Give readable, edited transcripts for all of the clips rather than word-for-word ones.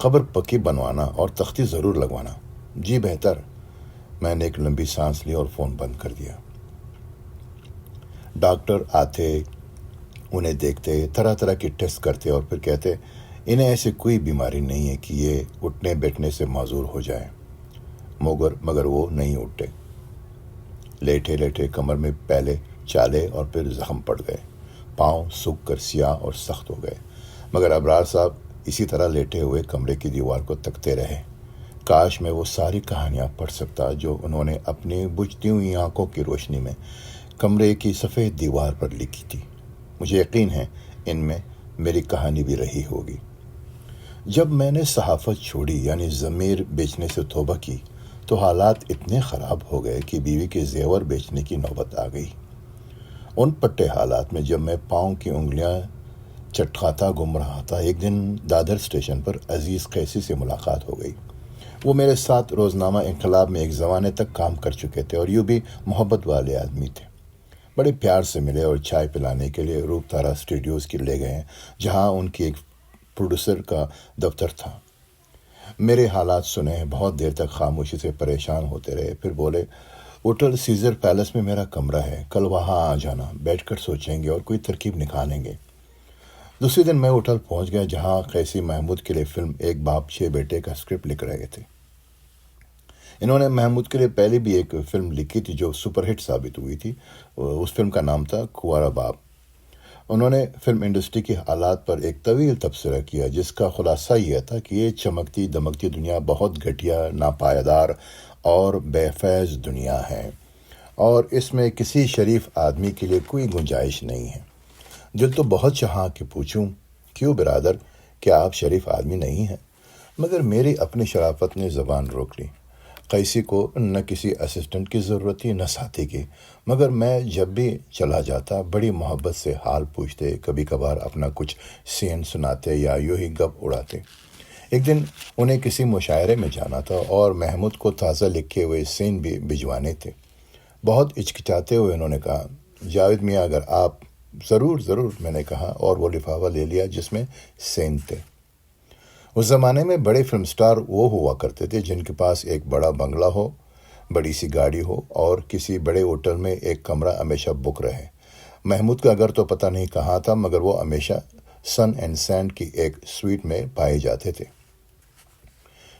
قبر پکی بنوانا اور تختی ضرور لگوانا۔ جی بہتر۔ میں نے ایک لمبی سانس لی اور فون بند کر دیا۔ ڈاکٹر آتے، انہیں دیکھتے، طرح طرح کے ٹیسٹ کرتے اور پھر کہتے انہیں ایسی کوئی بیماری نہیں ہے کہ یہ اٹھنے بیٹھنے سے معذور ہو جائے، مگر وہ نہیں اٹھتے۔ لیٹے لیٹے کمر میں پہلے چالے اور پھر زخم پڑ گئے، پاؤں سوکھ کر سیاہ اور سخت ہو گئے، مگر ابرار صاحب اسی طرح لیٹے ہوئے کمرے کی دیوار کو تکتے رہے۔ کاش میں وہ ساری کہانیاں پڑھ سکتا جو انہوں نے اپنی بجھتی ہوئی آنکھوں کی روشنی میں کمرے کی سفید دیوار پر لکھی تھی۔ مجھے یقین ہے ان میں میری کہانی بھی رہی ہوگی۔ جب میں نے صحافت چھوڑی یعنی ضمیر بیچنے سے توبہ کی تو حالات اتنے خراب ہو گئے کہ بیوی کے زیور بیچنے کی نوبت آ گئی۔ ان پٹے حالات میں جب میں پاؤں کی انگلیاں چٹکاتا گم رہا تھا، ایک دن دادر اسٹیشن پر عزیز قیسی سے ملاقات ہو گئی۔ وہ میرے ساتھ روزنامہ انقلاب میں ایک زمانے تک کام کر چکے تھے اور یوں بھی محبت والے آدمی تھے۔ بڑے پیار سے ملے اور چائے پلانے کے لیے روپ تارا اسٹوڈیوز کی لے گئے، جہاں ان کی ایک پروڈیوسر کا دفتر تھا۔ میرے حالات سنے، بہت دیر تک خاموشی سے پریشان ہوتے رہے، پھر بولے ہوٹل سیزر پیلس میں میرا کمرہ ہے، کل وہاں آ جانا، بیٹھ کر سوچیں گے اور کوئی ترکیب نکالیں گے۔ دوسرے دن میں ہوٹل پہنچ گیا جہاں قیسی محمود کے لیے فلم ایک باپ 6 بیٹے کا اسکرپٹ لکھ رہے تھے۔ انہوں نے محمود کے لیے پہلے بھی ایک فلم لکھی تھی جو سپر ہٹ ثابت ہوئی تھی، اس فلم کا نام تھا کنوارا باپ۔ انہوں نے فلم انڈسٹری کے حالات پر ایک طویل تبصرہ کیا جس کا خلاصہ یہ تھا کہ یہ چمکتی دمکتی دنیا بہت گھٹیا، ناپائیدار اور بے فیض دنیا ہے اور اس میں کسی شریف آدمی کے لیے کوئی گنجائش نہیں ہے۔ دل تو بہت چاہا کہ پوچھوں کیوں برادر، کیا آپ شریف آدمی نہیں ہیں؟ مگر میری اپنی شرافت نے زبان روک لی۔ قیسی کو نہ کسی اسسٹنٹ کی ضرورت تھی نہ ساتھی کی، مگر میں جب بھی چلا جاتا بڑی محبت سے حال پوچھتے، کبھی کبھار اپنا کچھ سین سناتے یا یوں ہی گپ اڑاتے۔ ایک دن انہیں کسی مشاعرے میں جانا تھا اور محمود کو تازہ لکھے ہوئے سین بھی بھجوانے تھے۔ بہت ہچکچاتے ہوئے انہوں نے کہا، جاوید میاں اگر آپ… ضرور ضرور، میں نے کہا اور وہ لفافہ لے لیا جس میں سین تھے۔ اس زمانے میں بڑے فلم سٹار وہ ہوا کرتے تھے جن کے پاس ایک بڑا بنگلہ ہو، بڑی سی گاڑی ہو اور کسی بڑے ہوٹل میں ایک کمرہ ہمیشہ بک رہے۔ محمود کا گھر تو پتہ نہیں کہاں تھا، مگر وہ ہمیشہ سن اینڈ سینڈ کی ایک سویٹ میں پائے جاتے تھے۔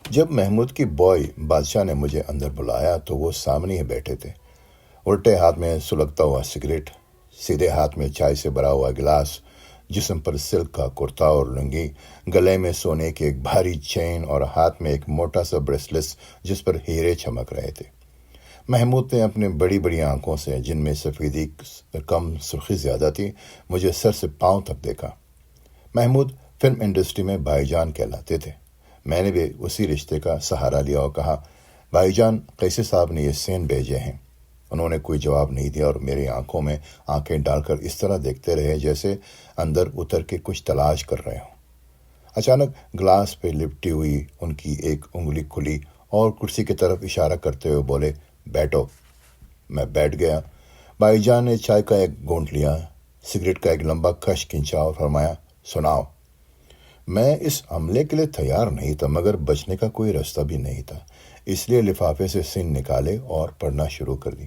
جب محمود کی بوائے بادشاہ نے مجھے اندر بلایا تو وہ سامنے ہی بیٹھے تھے، الٹے ہاتھ میں سلگتا ہوا سگریٹ، سیدھے ہاتھ میں چائے سے بھرا ہوا گلاس، جسم پر سلک کا کرتا اور لنگی، گلے میں سونے کی ایک بھاری چین اور ہاتھ میں ایک موٹا سا بریسلیٹ جس پر ہیرے چمک رہے تھے۔ محمود نے اپنے بڑی بڑی آنکھوں سے، جن میں سفیدی کم سرخی زیادہ تھی، مجھے سر سے پاؤں تک دیکھا۔ محمود فلم انڈسٹری میں بھائی جان کہلاتے تھے۔ میں نے بھی اسی رشتے کا سہارا لیا اور کہا، بھائی جان قیسی صاحب نے یہ سین بھیجے ہیں۔ انہوں نے کوئی جواب نہیں دیا اور میری آنکھوں میں آنکھیں ڈال کر اس طرح دیکھتے رہے جیسے اندر اتر کے کچھ تلاش کر رہے ہوں۔ اچانک گلاس پہ لپٹی ہوئی ان کی ایک انگلی کھلی اور کرسی کی طرف اشارہ کرتے ہوئے بولے، بیٹھو۔ میں بیٹھ گیا۔ بھائی جان نے چائے کا ایک گھونٹ لیا، سگریٹ کا ایک لمبا کش کھینچا اور فرمایا، سناؤ۔ میں اس حملے کے لیے تیار نہیں تھا مگر بچنے کا کوئی راستہ بھی نہیں تھا، اس لیے لفافے سے سین نکالے اور پڑھنا شروع کر دی۔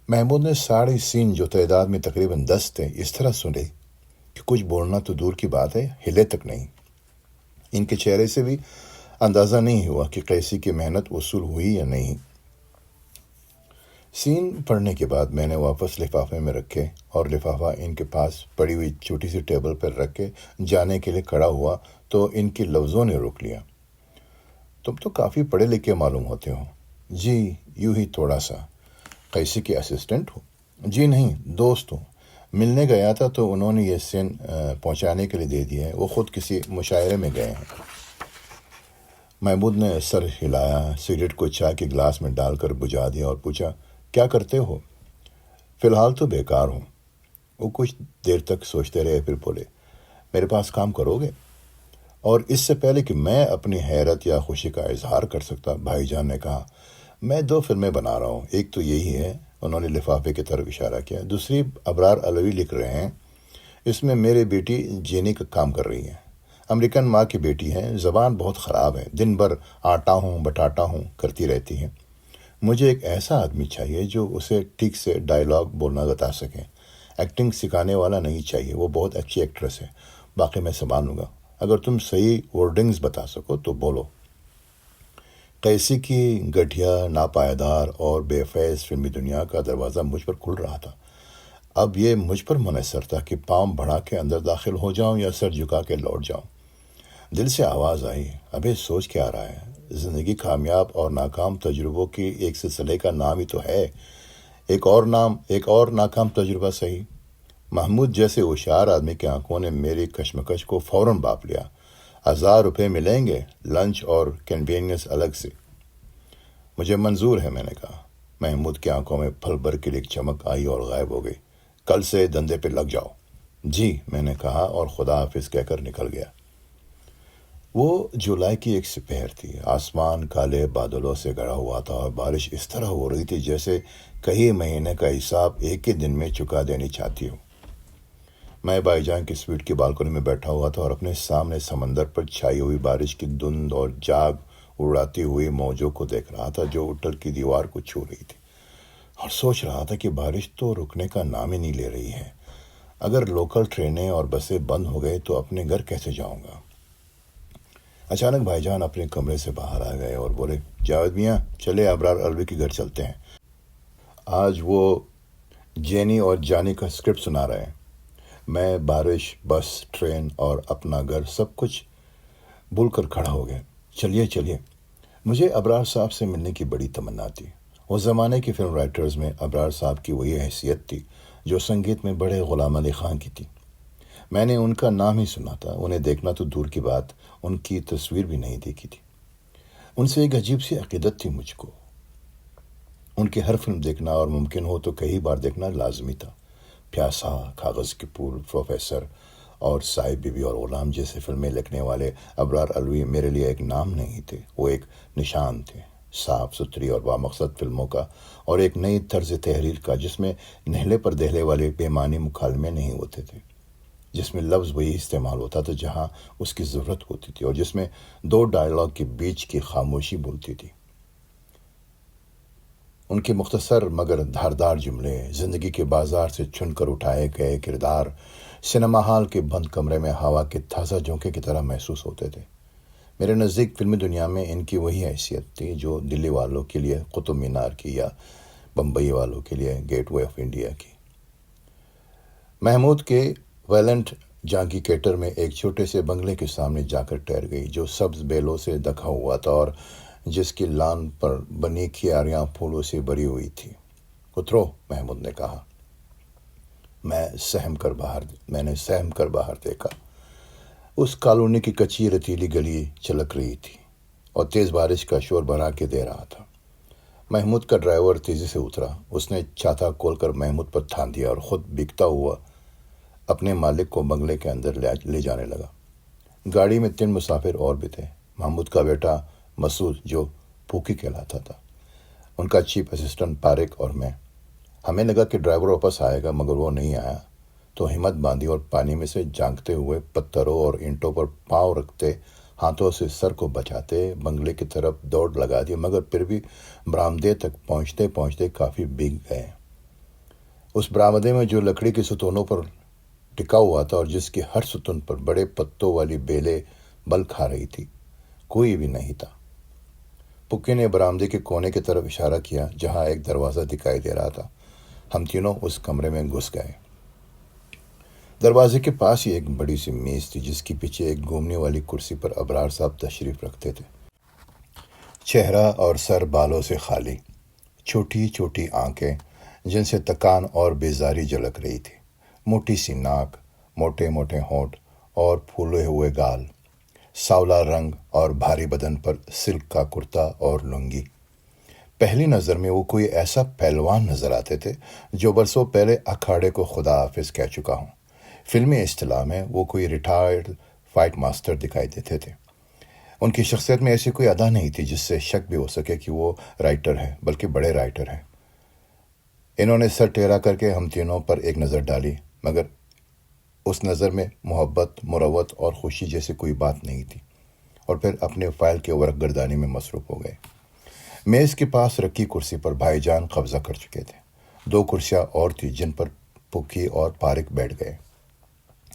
محمود نے ساڑھے سین جو تعداد میں تقریباً 10 تھے اس طرح سنے کہ کچھ بولنا تو دور کی بات ہے، ہلے تک نہیں۔ ان کے چہرے سے بھی اندازہ نہیں ہوا کہ قیسی کی محنت وصول ہوئی یا نہیں۔ سین پڑھنے کے بعد میں نے واپس لفافے میں رکھے اور لفافہ ان کے پاس پڑی ہوئی چھوٹی سی ٹیبل پر رکھ کے جانے کے لیے کھڑا ہوا تو ان کے لفظوں نے روک لیا، تم تو کافی پڑھے لکھے معلوم ہوتے ہو۔ جی یوں ہی تھوڑا سا۔ قیسی کے اسسٹنٹ ہو؟ جی نہیں، دوست ہوں۔ ملنے گیا تھا تو انہوں نے یہ سین پہنچانے کے لیے دے دیا ہے، وہ خود کسی مشاعرے میں گئے ہیں۔ محمود نے سر ہلایا، سگریٹ کو چائے کے گلاس میں ڈال کر بجھا دیا اور پوچھا، کیا کرتے ہو؟ فی الحال تو بیکار ہوں۔ وہ کچھ دیر تک سوچتے رہے، پھر بولے، میرے پاس کام کرو گے؟ اور اس سے پہلے کہ میں اپنی حیرت یا خوشی کا اظہار کر سکتا، بھائی جان نے کہا، میں 2 فلمیں بنا رہا ہوں، ایک تو یہی ہے، انہوں نے لفافے کی طرف اشارہ کیا، دوسری ابرار علوی لکھ رہے ہیں، اس میں میری بیٹی جینی کا کام کر رہی ہے۔ امریکن ماں کی بیٹی ہیں، زبان بہت خراب ہے، دن بھر آٹا ہوں بٹاٹا ہوں کرتی رہتی ہیں۔ مجھے ایک ایسا آدمی چاہیے جو اسے ٹھیک سے ڈائیلاگ بولنا بتا سکے۔ ایکٹنگ سکھانے والا نہیں چاہیے، وہ بہت اچھی ایکٹریس ہے، باقی میں سنبھال لوں گا۔ اگر تم صحیح ورڈنگز بتا سکو تو بولو۔ قیسی کی گٹھیا، ناپائیدار اور بے فیض فلمی دنیا کا دروازہ مجھ پر کھل رہا تھا۔ اب یہ مجھ پر منحصر تھا کہ پاؤں بڑھا کے اندر داخل ہو جاؤں یا سر جھکا کے لوٹ جاؤں۔ دل سے آواز آئی، ابے سوچ کیا رہا ہے؟ زندگی کامیاب اور ناکام تجربوں کی ایک سلسلے کا نام ہی تو ہے۔ ایک اور ناکام تجربہ صحیح۔ محمود جیسے ہوشیار آدمی کی آنکھوں نے میری کشمکش کو فوراً باپ لیا۔ 1000 روپے ملیں گے، لنچ اور کنوینئنس الگ سے۔ مجھے منظور ہے، میں نے کہا۔ محمود کی آنکھوں میں پھل بھر کے ایک چمک آئی اور غائب ہو گئی۔ کل سے دندے پہ لگ جاؤ۔ جی، میں نے کہا اور خدا حافظ کہہ کر نکل گیا۔ وہ جولائی کی ایک سپہر تھی۔ آسمان کالے بادلوں سے گھرا ہوا تھا اور بارش اس طرح ہو رہی تھی جیسے کئی مہینے کا حساب ایک ہی دن میں چکا دینی چاہتی ہوں۔ میں بھائی جان کی سویٹ کی بالکنی میں بیٹھا ہوا تھا اور اپنے سامنے سمندر پر چھائی ہوئی بارش کی دھند اور جاگ اڑاتی ہوئی موجوں کو دیکھ رہا تھا جو ہوٹل کی دیوار کو چھو رہی تھی، اور سوچ رہا تھا کہ بارش تو رکنے کا نام ہی نہیں لے رہی ہے۔ اگر لوکل ٹرینیں اور بسیں بند ہو گئے تو اپنے گھر کیسے جاؤں گا؟ اچانک بھائی جان اپنے کمرے سے باہر آ گئے اور بولے، جاوید میاں، چلے ابرار الوی کے گھر چلتے ہیں۔ آج وہ جینی اور جانی کا اسکرپٹ سنا رہے ہیں۔ میں بارش، بس، ٹرین اور اپنا گھر سب کچھ بھول کر کھڑا ہو گیا۔ چلیے۔ مجھے ابرار صاحب سے ملنے کی بڑی تمنا تھی۔ اس زمانے کی فلم رائٹرز میں ابرار صاحب کی وہی حیثیت تھی جو سنگیت میں بڑے غلام علی خان کی تھی۔ میں نے ان کا نام ہی سنا تھا، انہیں دیکھنا تو دور کی بات، ان کی تصویر بھی نہیں دیکھی تھی۔ ان سے ایک عجیب سی عقیدت تھی مجھ کو۔ ان کی ہر فلم دیکھنا اور ممکن ہو تو کئی بار دیکھنا لازمی تھا۔ پیاسا، کاغذ کے پھول، پروفیسر اور صاحب بی بی اور غلام جیسے فلمیں لکھنے والے ابرار الوی میرے لیے ایک نام نہیں تھے، وہ ایک نشان تھے، صاف ستھری اور بامقصد فلموں کا اور ایک نئی طرز تحریر کا جس میں نہلے پر دہلے والے بےمعنی مکالمے نہیں ہوتے تھے، جس میں لفظ وہی استعمال ہوتا تھا جہاں اس کی ضرورت ہوتی تھی اور جس میں 2 ڈائیلاگ کے بیچ کی خاموشی بولتی تھی۔ ان کے مختصر مگر دھاردار جملے، زندگی کے بازار سے چن کر اٹھائے گئے کردار، سنیما ہال کے بند کمرے میں ہوا کے تازہ جھونکے کی طرح محسوس ہوتے تھے۔ میرے نزدیک فلمی دنیا میں ان کی وہی حیثیت تھی جو دلی والوں کے لیے قطب مینار کی یا بمبئی والوں کے لیے گیٹ وے آف انڈیا کی۔ محمود کے ویلنٹ جانکی کیٹر میں ایک چھوٹے سے بنگلے کے سامنے جا کر ٹھہر گئی جو سبز بیلوں سے ڈھکا ہوا تھا اور جس کی لان پر بنی کیاریاں پھولوں سے بھری ہوئی تھی۔ اترو، محمود نے کہا۔ میں نے سہم کر باہر دیکھا۔ اس کالونی کی کچی رتیلی گلی چلک رہی تھی اور تیز بارش کا شور بھرا کے دے رہا تھا۔ محمود کا ڈرائیور تیزی سے اترا۔ اس نے چھاتا کھول کر محمود پر تھام دیا اور خود بھیگتا ہوا اپنے مالک کو بنگلے کے اندر لے جانے لگا۔ گاڑی میں 3 مسافر اور بھی تھے، محمود کا بیٹا مسعود جو پھوکی کہلاتا تھا، ان کا چیف اسسٹنٹ طارق اور میں۔ ہمیں لگا کہ ڈرائیور واپس آئے گا مگر وہ نہیں آیا، تو ہمت باندھی اور پانی میں سے جھانکتے ہوئے پتھروں اور اینٹوں پر پاؤں رکھتے ہاتھوں سے سر کو بچاتے بنگلے کی طرف دوڑ لگا دی، مگر پھر بھی برآمدے تک پہنچتے کافی بھیگ گئے۔ اس برآمدے میں جو لکڑی کے ستونوں پر ٹکا ہوا تھا اور جس کی ہر ستون پر بڑے پتوں والی بیلیں بل کھا رہی تھی، کوئی بھی نہیں تھا۔ پکی نے برآمدے کے کونے کی طرف اشارہ کیا جہاں ایک دروازہ دکھائی دے رہا تھا۔ ہم تینوں اس کمرے میں گھس گئے۔ دروازے کے پاس ہی ایک بڑی سی میز تھی جس کے پیچھے ایک گھومنے والی کرسی پر ابرار صاحب تشریف رکھتے تھے، چہرہ اور سر بالوں سے خالی، چھوٹی چھوٹی آنکھیں جن سے تکان اور بیزاری جھلک رہی تھی، موٹی سی ناک، موٹے موٹے ہونٹ اور پھولے ہوئے گال، سانولا رنگ اور بھاری بدن پر سلک کا کرتا اور لنگی۔ پہلی نظر میں وہ کوئی ایسا پہلوان نظر آتے تھے جو برسوں پہلے اکھاڑے کو خدا حافظ کہہ چکا ہوں۔ فلمی اصطلاح میں وہ کوئی ریٹائرڈ فائٹ ماسٹر دکھائی دیتے تھے۔ ان کی شخصیت میں ایسی کوئی ادا نہیں تھی جس سے شک بھی ہو سکے کہ وہ رائٹر ہے، بلکہ بڑے رائٹر ہیں۔ انہوں نے سر ٹیڑھا کر کے ہم تینوں پر ایک نظر ڈالی، مگر اس نظر میں محبت، مروت اور خوشی جیسی کوئی بات نہیں تھی، اور پھر اپنے فائل کے ورق گردانی میں مصروف ہو گئے۔ میز کے پاس رکھی کرسی پر بھائی جان قبضہ کر چکے تھے۔ 2 کرسیاں اور تھیں جن پر پھکی اور پارک بیٹھ گئے۔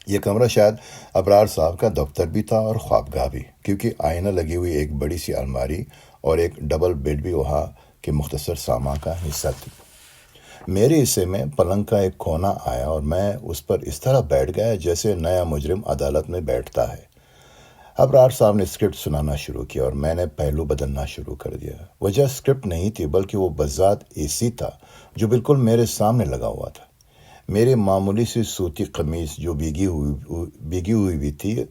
یہ کمرہ شاید ابرار صاحب کا دفتر بھی تھا اور خوابگاہ بھی، کیونکہ آئینہ لگی ہوئی ایک بڑی سی الماری اور ایک ڈبل بیڈ بھی وہاں کے مختصر سامان کا حصہ تھی۔ میرے حصے میں پلنگ کا ایک کونا آیا اور میں اس پر اس طرح بیٹھ گیا جیسے نیا مجرم عدالت میں بیٹھتا ہے۔ ابرار صاحب نے اسکرپٹ سنانا شروع کیا اور میں نے پہلو بدلنا شروع کر دیا۔ وجہ اسکرپٹ نہیں تھی بلکہ وہ بذات اے سی تھا جو بالکل میرے سامنے لگا ہوا تھا۔ میرے معمولی سی سوتی قمیص جو بھیگی ہوئی بھی تھی،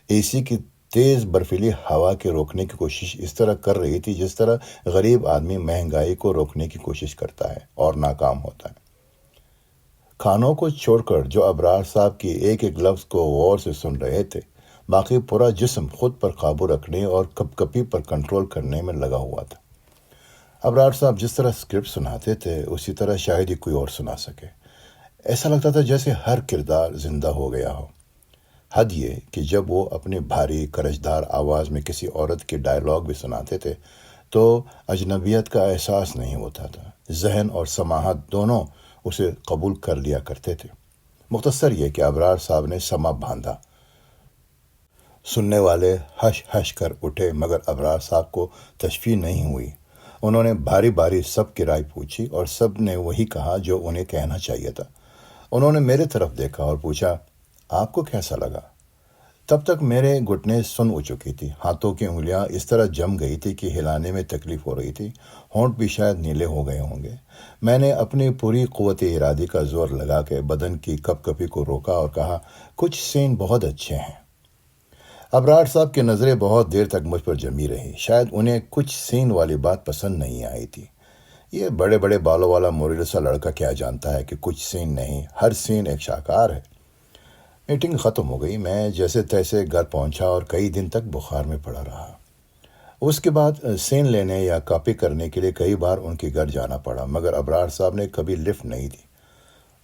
اے سی کی تیز برفیلی ہوا کے روکنے کی کوشش اس طرح کر رہی تھی جس طرح غریب آدمی مہنگائی کو روکنے کی کوشش کرتا ہے اور ناکام ہوتا ہے۔ کھانوں کو چھوڑ کر جو ابرار صاحب کی ایک ایک لفظ کو غور سے سن رہے تھے، باقی پورا جسم خود پر قابو رکھنے اور کپ کپی پر کنٹرول کرنے میں لگا ہوا تھا۔ ابرار صاحب جس طرح اسکرپٹ سناتے تھے اسی طرح شاید ہی کوئی اور سنا سکے۔ ایسا لگتا تھا جیسے ہر کردار زندہ ہو گیا ہو۔ حد یہ کہ جب وہ اپنی بھاری کرشدار آواز میں کسی عورت کے ڈائیلاگ بھی سناتے تھے تو اجنبیت کا احساس نہیں ہوتا تھا۔ ذہن اور سماعت دونوں اسے قبول کر لیا کرتے تھے۔ مختصر یہ کہ ابرار صاحب نے سما باندھا۔ سننے والے ہش ہش کر اٹھے مگر ابرار صاحب کو تشفی نہیں ہوئی۔ انہوں نے باری باری سب کی رائے پوچھی اور سب نے وہی کہا جو انہیں کہنا چاہیے تھا۔ انہوں نے میرے طرف دیکھا اور پوچھا، آپ کو کیسا لگا؟ تب تک میرے گھٹنے سن ہو چکی تھی، ہاتھوں کی انگلیاں اس طرح جم گئی تھی کہ ہلانے میں تکلیف ہو رہی تھی، ہونٹ بھی شاید نیلے ہو گئے ہوں گے۔ میں نے اپنی پوری قوت ارادی کا زور لگا کے بدن کی کپ کپی کو روکا اور کہا، کچھ سین بہت اچھے ہیں۔ ابرار صاحب کی نظریں بہت دیر تک مجھ پر جمی رہی۔ شاید انہیں کچھ سین والی بات پسند نہیں آئی تھی۔ یہ بڑے بڑے بالوں والا مریل سا لڑکا کیا جانتا ہے کہ کچھ سین نہیں، ہر سین ایک شاہکار ہے۔ میٹنگ ختم ہو گئی۔ میں جیسے تیسے گھر پہنچا اور کئی دن تک بخار میں پڑا رہا۔ اس کے بعد سین لینے یا کاپی کرنے کے لیے کئی بار ان کے گھر جانا پڑا، مگر ابرار صاحب نے کبھی لفٹ نہیں دی۔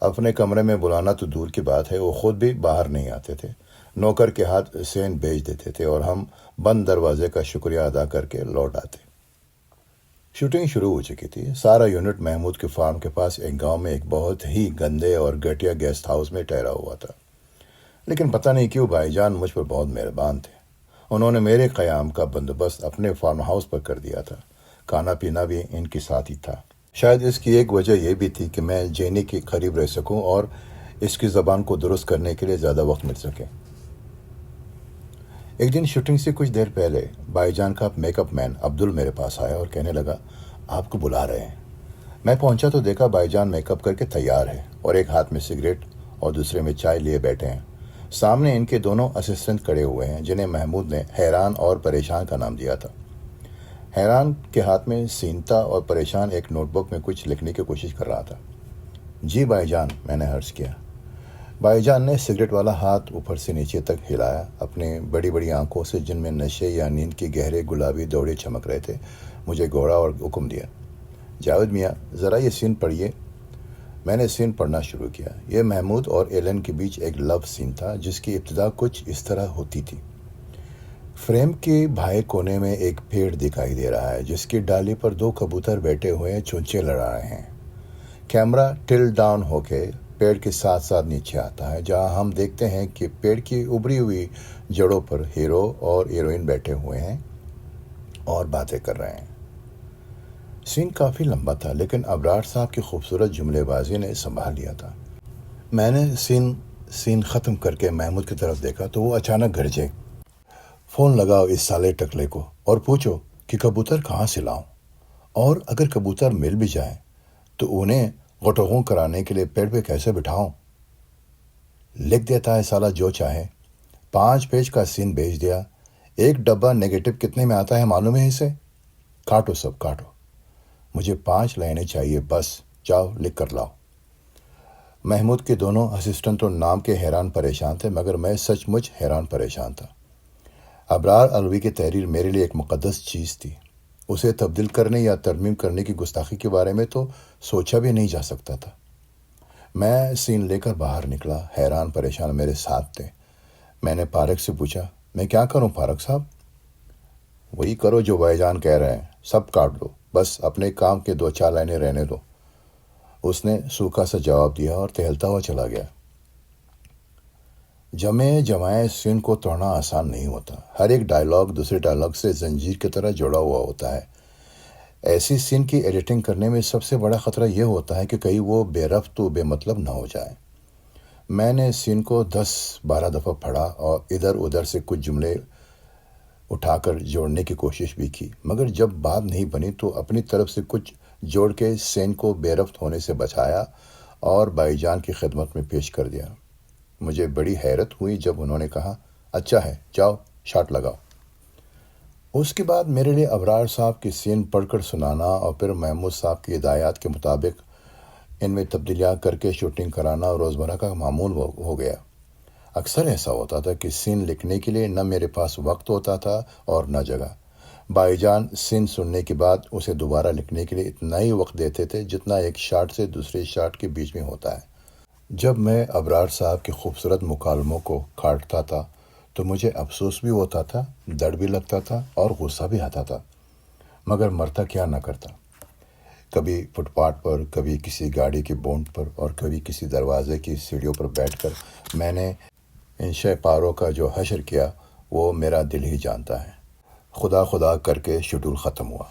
اپنے کمرے میں بلانا تو دور کی بات ہے، وہ خود بھی باہر نہیں آتے تھے۔ نوکر کے ہاتھ سین بھیج دیتے تھے اور ہم بند دروازے کا شکریہ ادا کر کے لوٹ آتے۔ شوٹنگ شروع ہو چکی تھی۔ سارا یونٹ محمود کے فارم کے پاس ایک گاؤں میں ایک بہت ہی گندے اور گھٹیا گیسٹ ہاؤس میں ٹھہرا ہوا تھا، لیکن پتہ نہیں کیوں بھائی جان مجھ پر بہت مہربان تھے۔ انہوں نے میرے قیام کا بندوبست اپنے فارم ہاؤس پر کر دیا تھا۔ کھانا پینا بھی ان کے ساتھ ہی تھا۔ شاید اس کی ایک وجہ یہ بھی تھی کہ میں جینی کے قریب رہ سکوں اور اس کی زبان کو درست کرنے کے لیے زیادہ وقت مل سکے۔ ایک دن شوٹنگ سے کچھ دیر پہلے بھائی جان کا میک اپ مین عبدل میرے پاس آیا اور کہنے لگا، آپ کو بلا رہے ہیں۔ میں پہنچا تو دیکھا بھائی جان میک اپ کر کے تیار ہے اور ایک ہاتھ میں سگریٹ اور دوسرے میں چائے لیے بیٹھے ہیں۔ سامنے ان کے دونوں اسسٹنٹ کھڑے ہوئے ہیں جنہیں محمود نے حیران اور پریشان کا نام دیا تھا۔ حیران کے ہاتھ میں سین تھا اور پریشان ایک نوٹ بک میں کچھ لکھنے کی کوشش کر رہا تھا۔ جی بھائی جان، میں نے عرض کیا۔ بھائی جان نے سگریٹ والا ہاتھ اوپر سے نیچے تک ہلایا، اپنے بڑی بڑی آنکھوں سے جن میں نشے یا نیند کے گہرے گلابی دوڑے چمک رہے تھے مجھے گھوڑا اور حکم دیا، جاوید میاں ذرا یہ سین پڑھیے۔ میں نے سین پڑھنا شروع کیا۔ یہ محمود اور ایلن کے بیچ ایک لو سین تھا جس کی ابتدا کچھ اس طرح ہوتی تھی۔ فریم کے بائیں کونے میں ایک پیڑ دکھائی دے رہا ہے جس کی ڈالی پر 2 کبوتر بیٹھے ہوئے چونچے لڑا رہے ہیں۔ کیمرہ ٹل ڈاؤن ہو کے پیڑ کے ساتھ ساتھ نیچے آتا ہے جہاں ہم دیکھتے ہیں کہ پیڑ کی ابری ہوئی جڑوں پر ہیرو اور ہیروئن بیٹھے ہوئے ہیں اور باتیں کر رہے ہیں۔ سین کافی لمبا تھا لیکن ابرار صاحب کی خوبصورت جملے بازی نے سنبھال لیا تھا۔ میں نے سین ختم کر کے محمود کی طرف دیکھا تو وہ اچانک گرجے، فون لگاؤ اس سالے ٹکلے کو اور پوچھو کہ کبوتر کہاں سے لاؤں، اور اگر کبوتر مل بھی جائیں تو انہیں غٹغوں کرانے کے لیے پیڑ پہ کیسے بٹھاؤں؟ لکھ دیتا ہے سالہ جو چاہے۔ 5 پیج کا سین بھیج دیا۔ ایک ڈبہ نیگیٹو کتنے میں آتا ہے معلوم ہے اسے؟ کاٹو سب کاٹو، مجھے 5 لائنیں چاہیے بس، جاؤ لکھ کر لاؤ۔ محمود کے دونوں اسسٹنٹوں نام کے حیران پریشان تھے مگر میں سچ مچ حیران پریشان تھا۔ ابرار الوی کی تحریر میرے لیے ایک مقدس چیز تھی۔ اسے تبدیل کرنے یا ترمیم کرنے کی گستاخی کے بارے میں تو سوچا بھی نہیں جا سکتا تھا۔ میں سین لے کر باہر نکلا، حیران پریشان میرے ساتھ تھے۔ میں نے فارغ سے پوچھا، میں کیا کروں فارغ صاحب؟ وہی کرو جو بھائی جان کہہ رہے ہیں، سب کاٹ دو، بس اپنے کام کے 2 4 لائنیں رہنے دو۔ اس نے سوکھا سا جواب دیا اور ٹہلتا ہوا چلا گیا۔ جمع جمائے سین کو توڑنا آسان نہیں ہوتا۔ ہر ایک ڈائلاگ دوسرے ڈائلاگ سے زنجیر کی طرح جڑا ہوا ہوتا ہے۔ ایسی سین کی ایڈیٹنگ کرنے میں سب سے بڑا خطرہ یہ ہوتا ہے کہ کہیں وہ بے رفت و بے مطلب نہ ہو جائے۔ میں نے سین کو 10 12 دفعہ پڑھا اور ادھر ادھر سے کچھ جملے اٹھا کر جوڑنے کی کوشش بھی کی، مگر جب بات نہیں بنی تو اپنی طرف سے کچھ جوڑ کے سین کو بے رفت ہونے سے بچایا اور بھائی جان کی خدمت میں پیش کر دیا۔ مجھے بڑی حیرت ہوئی جب انہوں نے کہا، اچھا ہے، جاؤ شاٹ لگاؤ۔ اس کے بعد میرے لیے ابرار صاحب کی سین پڑھ کر سنانا اور پھر محمود صاحب کی ہدایات کے مطابق ان میں تبدیلیاں کر کے شوٹنگ کرانا روزمرہ کا معمول ہو گیا۔ اکثر ایسا ہوتا تھا کہ سین لکھنے کے لیے نہ میرے پاس وقت ہوتا تھا اور نہ جگہ۔ بھائی جان سین سننے کے بعد اسے دوبارہ لکھنے کے لیے اتنا ہی وقت دیتے تھے جتنا ایک شاٹ سے دوسرے شاٹ کے بیچ میں ہوتا ہے۔ جب میں ابرار صاحب کے خوبصورت مکالموں کو کاٹتا تھا تو مجھے افسوس بھی ہوتا تھا، ڈر بھی لگتا تھا اور غصہ بھی آتا تھا، مگر مرتا کیا نہ کرتا۔ کبھی فٹ پاتھ پر، کبھی کسی گاڑی کی بونٹ پر اور کبھی کسی دروازے کی سیڑھیوں پر بیٹھ کر میں نے ان شہ پاروں کا جو حشر کیا وہ میرا دل ہی جانتا ہے۔ خدا خدا کر کے شیڈول ختم ہوا۔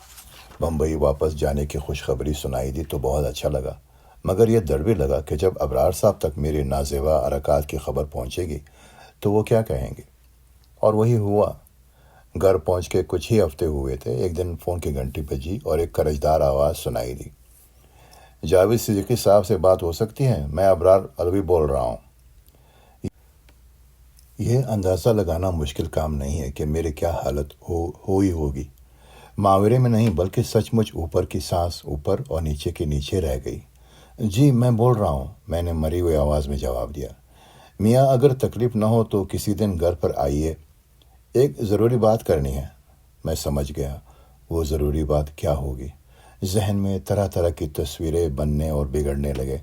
بمبئی واپس جانے کی خوشخبری سنائی دی تو بہت اچھا لگا، مگر یہ ڈر بھی لگا کہ جب ابرار صاحب تک میری نازیبا حرکات کی خبر پہنچے گی تو وہ کیا کہیں گے۔ اور وہی ہوا۔ گھر پہنچ کے کچھ ہی ہفتے ہوئے تھے، ایک دن فون کی گھنٹی بجی اور ایک کرجدار آواز سنائی دی۔ جاوید صدیقی صاحب سے بات ہو سکتی ہے؟ میں ابرار علوی بول رہا ہوں۔ یہ اندازہ لگانا مشکل کام نہیں ہے کہ میری کیا حالت ہوئی ہوگی۔ محاورے میں نہیں بلکہ سچ مچ اوپر کی سانس اوپر اور نیچے کے نیچے رہ گئی۔ جی میں بول رہا ہوں، میں نے مری ہوئی آواز میں جواب دیا۔ میاں اگر تکلیف نہ ہو تو کسی دن گھر پر آئیے، ایک ضروری بات کرنی ہے۔ میں سمجھ گیا وہ ضروری بات کیا ہوگی۔ ذہن میں طرح طرح کی تصویریں بننے اور بگڑنے لگے۔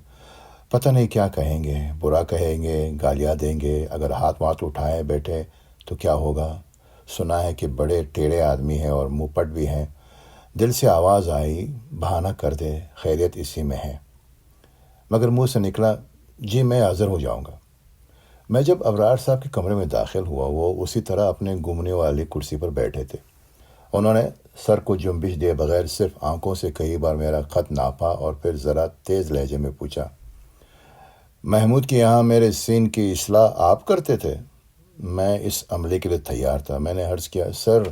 پتہ نہیں کیا کہیں گے، برا کہیں گے، گالیاں دیں گے، اگر ہاتھ اٹھائے بیٹھے تو کیا ہوگا۔ سنا ہے کہ بڑے ٹیڑھے آدمی ہیں اور منہ پٹ بھی ہیں۔ دل سے آواز آئی، بہانہ کر دے، خیریت اسی میں ہے۔ مگر منہ سے نکلا، جی میں حاضر ہو جاؤں گا۔ میں جب ابرار صاحب کے کمرے میں داخل ہوا، وہ اسی طرح اپنے گھومنے والی کرسی پر بیٹھے تھے۔ انہوں نے سر کو جنبش دیے بغیر صرف آنکھوں سے کئی بار میرا خط ناپا اور پھر ذرا تیز لہجے میں پوچھا، محمود کے یہاں میرے سین کی اصلاح آپ کرتے تھے؟ میں اس عملے کے لیے تیار تھا۔ میں نے عرض کیا، سر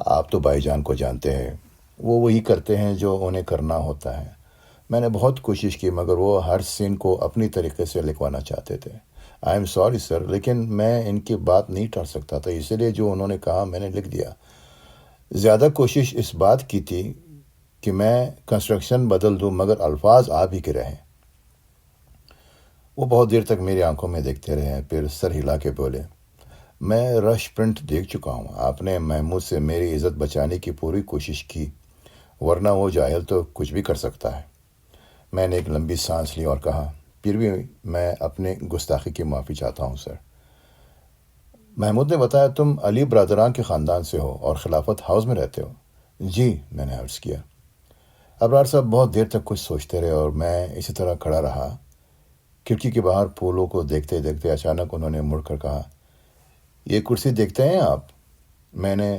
آپ تو بھائی جان کو جانتے ہیں، وہ وہی کرتے ہیں جو انہیں کرنا ہوتا ہے۔ میں نے بہت کوشش کی مگر وہ ہر سین کو اپنی طریقے سے لکھوانا چاہتے تھے۔ آئی ایم سوری سر، لیکن میں ان کی بات نہیں ٹال سکتا تھا، اسی لیے جو انہوں نے کہا میں نے لکھ دیا۔ زیادہ کوشش اس بات کی تھی کہ میں کنسٹرکشن بدل دوں مگر الفاظ آپ ہی کے رہیں۔ وہ بہت دیر تک میری آنکھوں میں دیکھتے رہے، پھر سر ہلا کے بولے، میں رش پرنٹ دیکھ چکا ہوں۔ آپ نے محمود سے میری عزت بچانے کی پوری کوشش کی، ورنہ وہ جاہل تو کچھ بھی کر سکتا ہے۔ میں نے ایک لمبی سانس لی اور کہا، پھر بھی میں اپنے گستاخی کی معافی چاہتا ہوں سر۔ محمود نے بتایا تم علی برادران کے خاندان سے ہو اور خلافت ہاؤس میں رہتے ہو؟ جی، میں نے عرض کیا۔ ابرار صاحب بہت دیر تک کچھ سوچتے رہے اور میں اسی طرح کھڑا رہا۔ کھڑکی کے باہر پھولوں کو دیکھتے دیکھتے اچانک انہوں نے مڑ کر کہا، یہ کرسی دیکھتے ہیں آپ؟ میں نے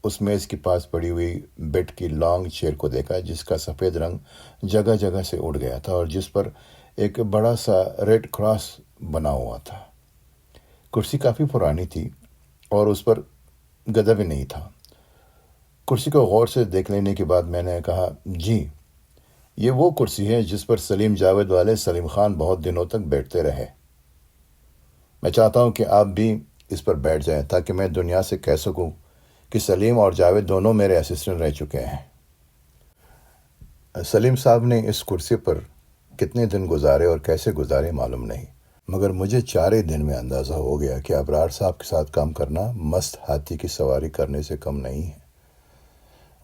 اس میز کے پاس پڑی ہوئی بیڈ کی لانگ چیئر کو دیکھا جس کا سفید رنگ جگہ جگہ سے اڑ گیا تھا اور جس پر ایک بڑا سا ریڈ کراس بنا ہوا تھا۔ کرسی کافی پرانی تھی اور اس پر گدا بھی نہیں تھا۔ کرسی کو غور سے دیکھ لینے کے بعد میں نے کہا، جی یہ وہ کرسی ہے جس پر سلیم جاوید والے سلیم خان بہت دنوں تک بیٹھتے رہے۔ میں چاہتا ہوں کہ آپ بھی اس پر بیٹھ جائیں تاکہ میں دنیا سے کہہ سکوں کہ سلیم اور جاوید دونوں میرے اسسٹنٹ رہ چکے ہیں۔ سلیم صاحب نے اس کرسی پر کتنے دن گزارے اور کیسے گزارے معلوم نہیں، مگر مجھے 4 ہی دن میں اندازہ ہو گیا کہ ابرار صاحب کے ساتھ کام کرنا مست ہاتھی کی سواری کرنے سے کم نہیں ہے۔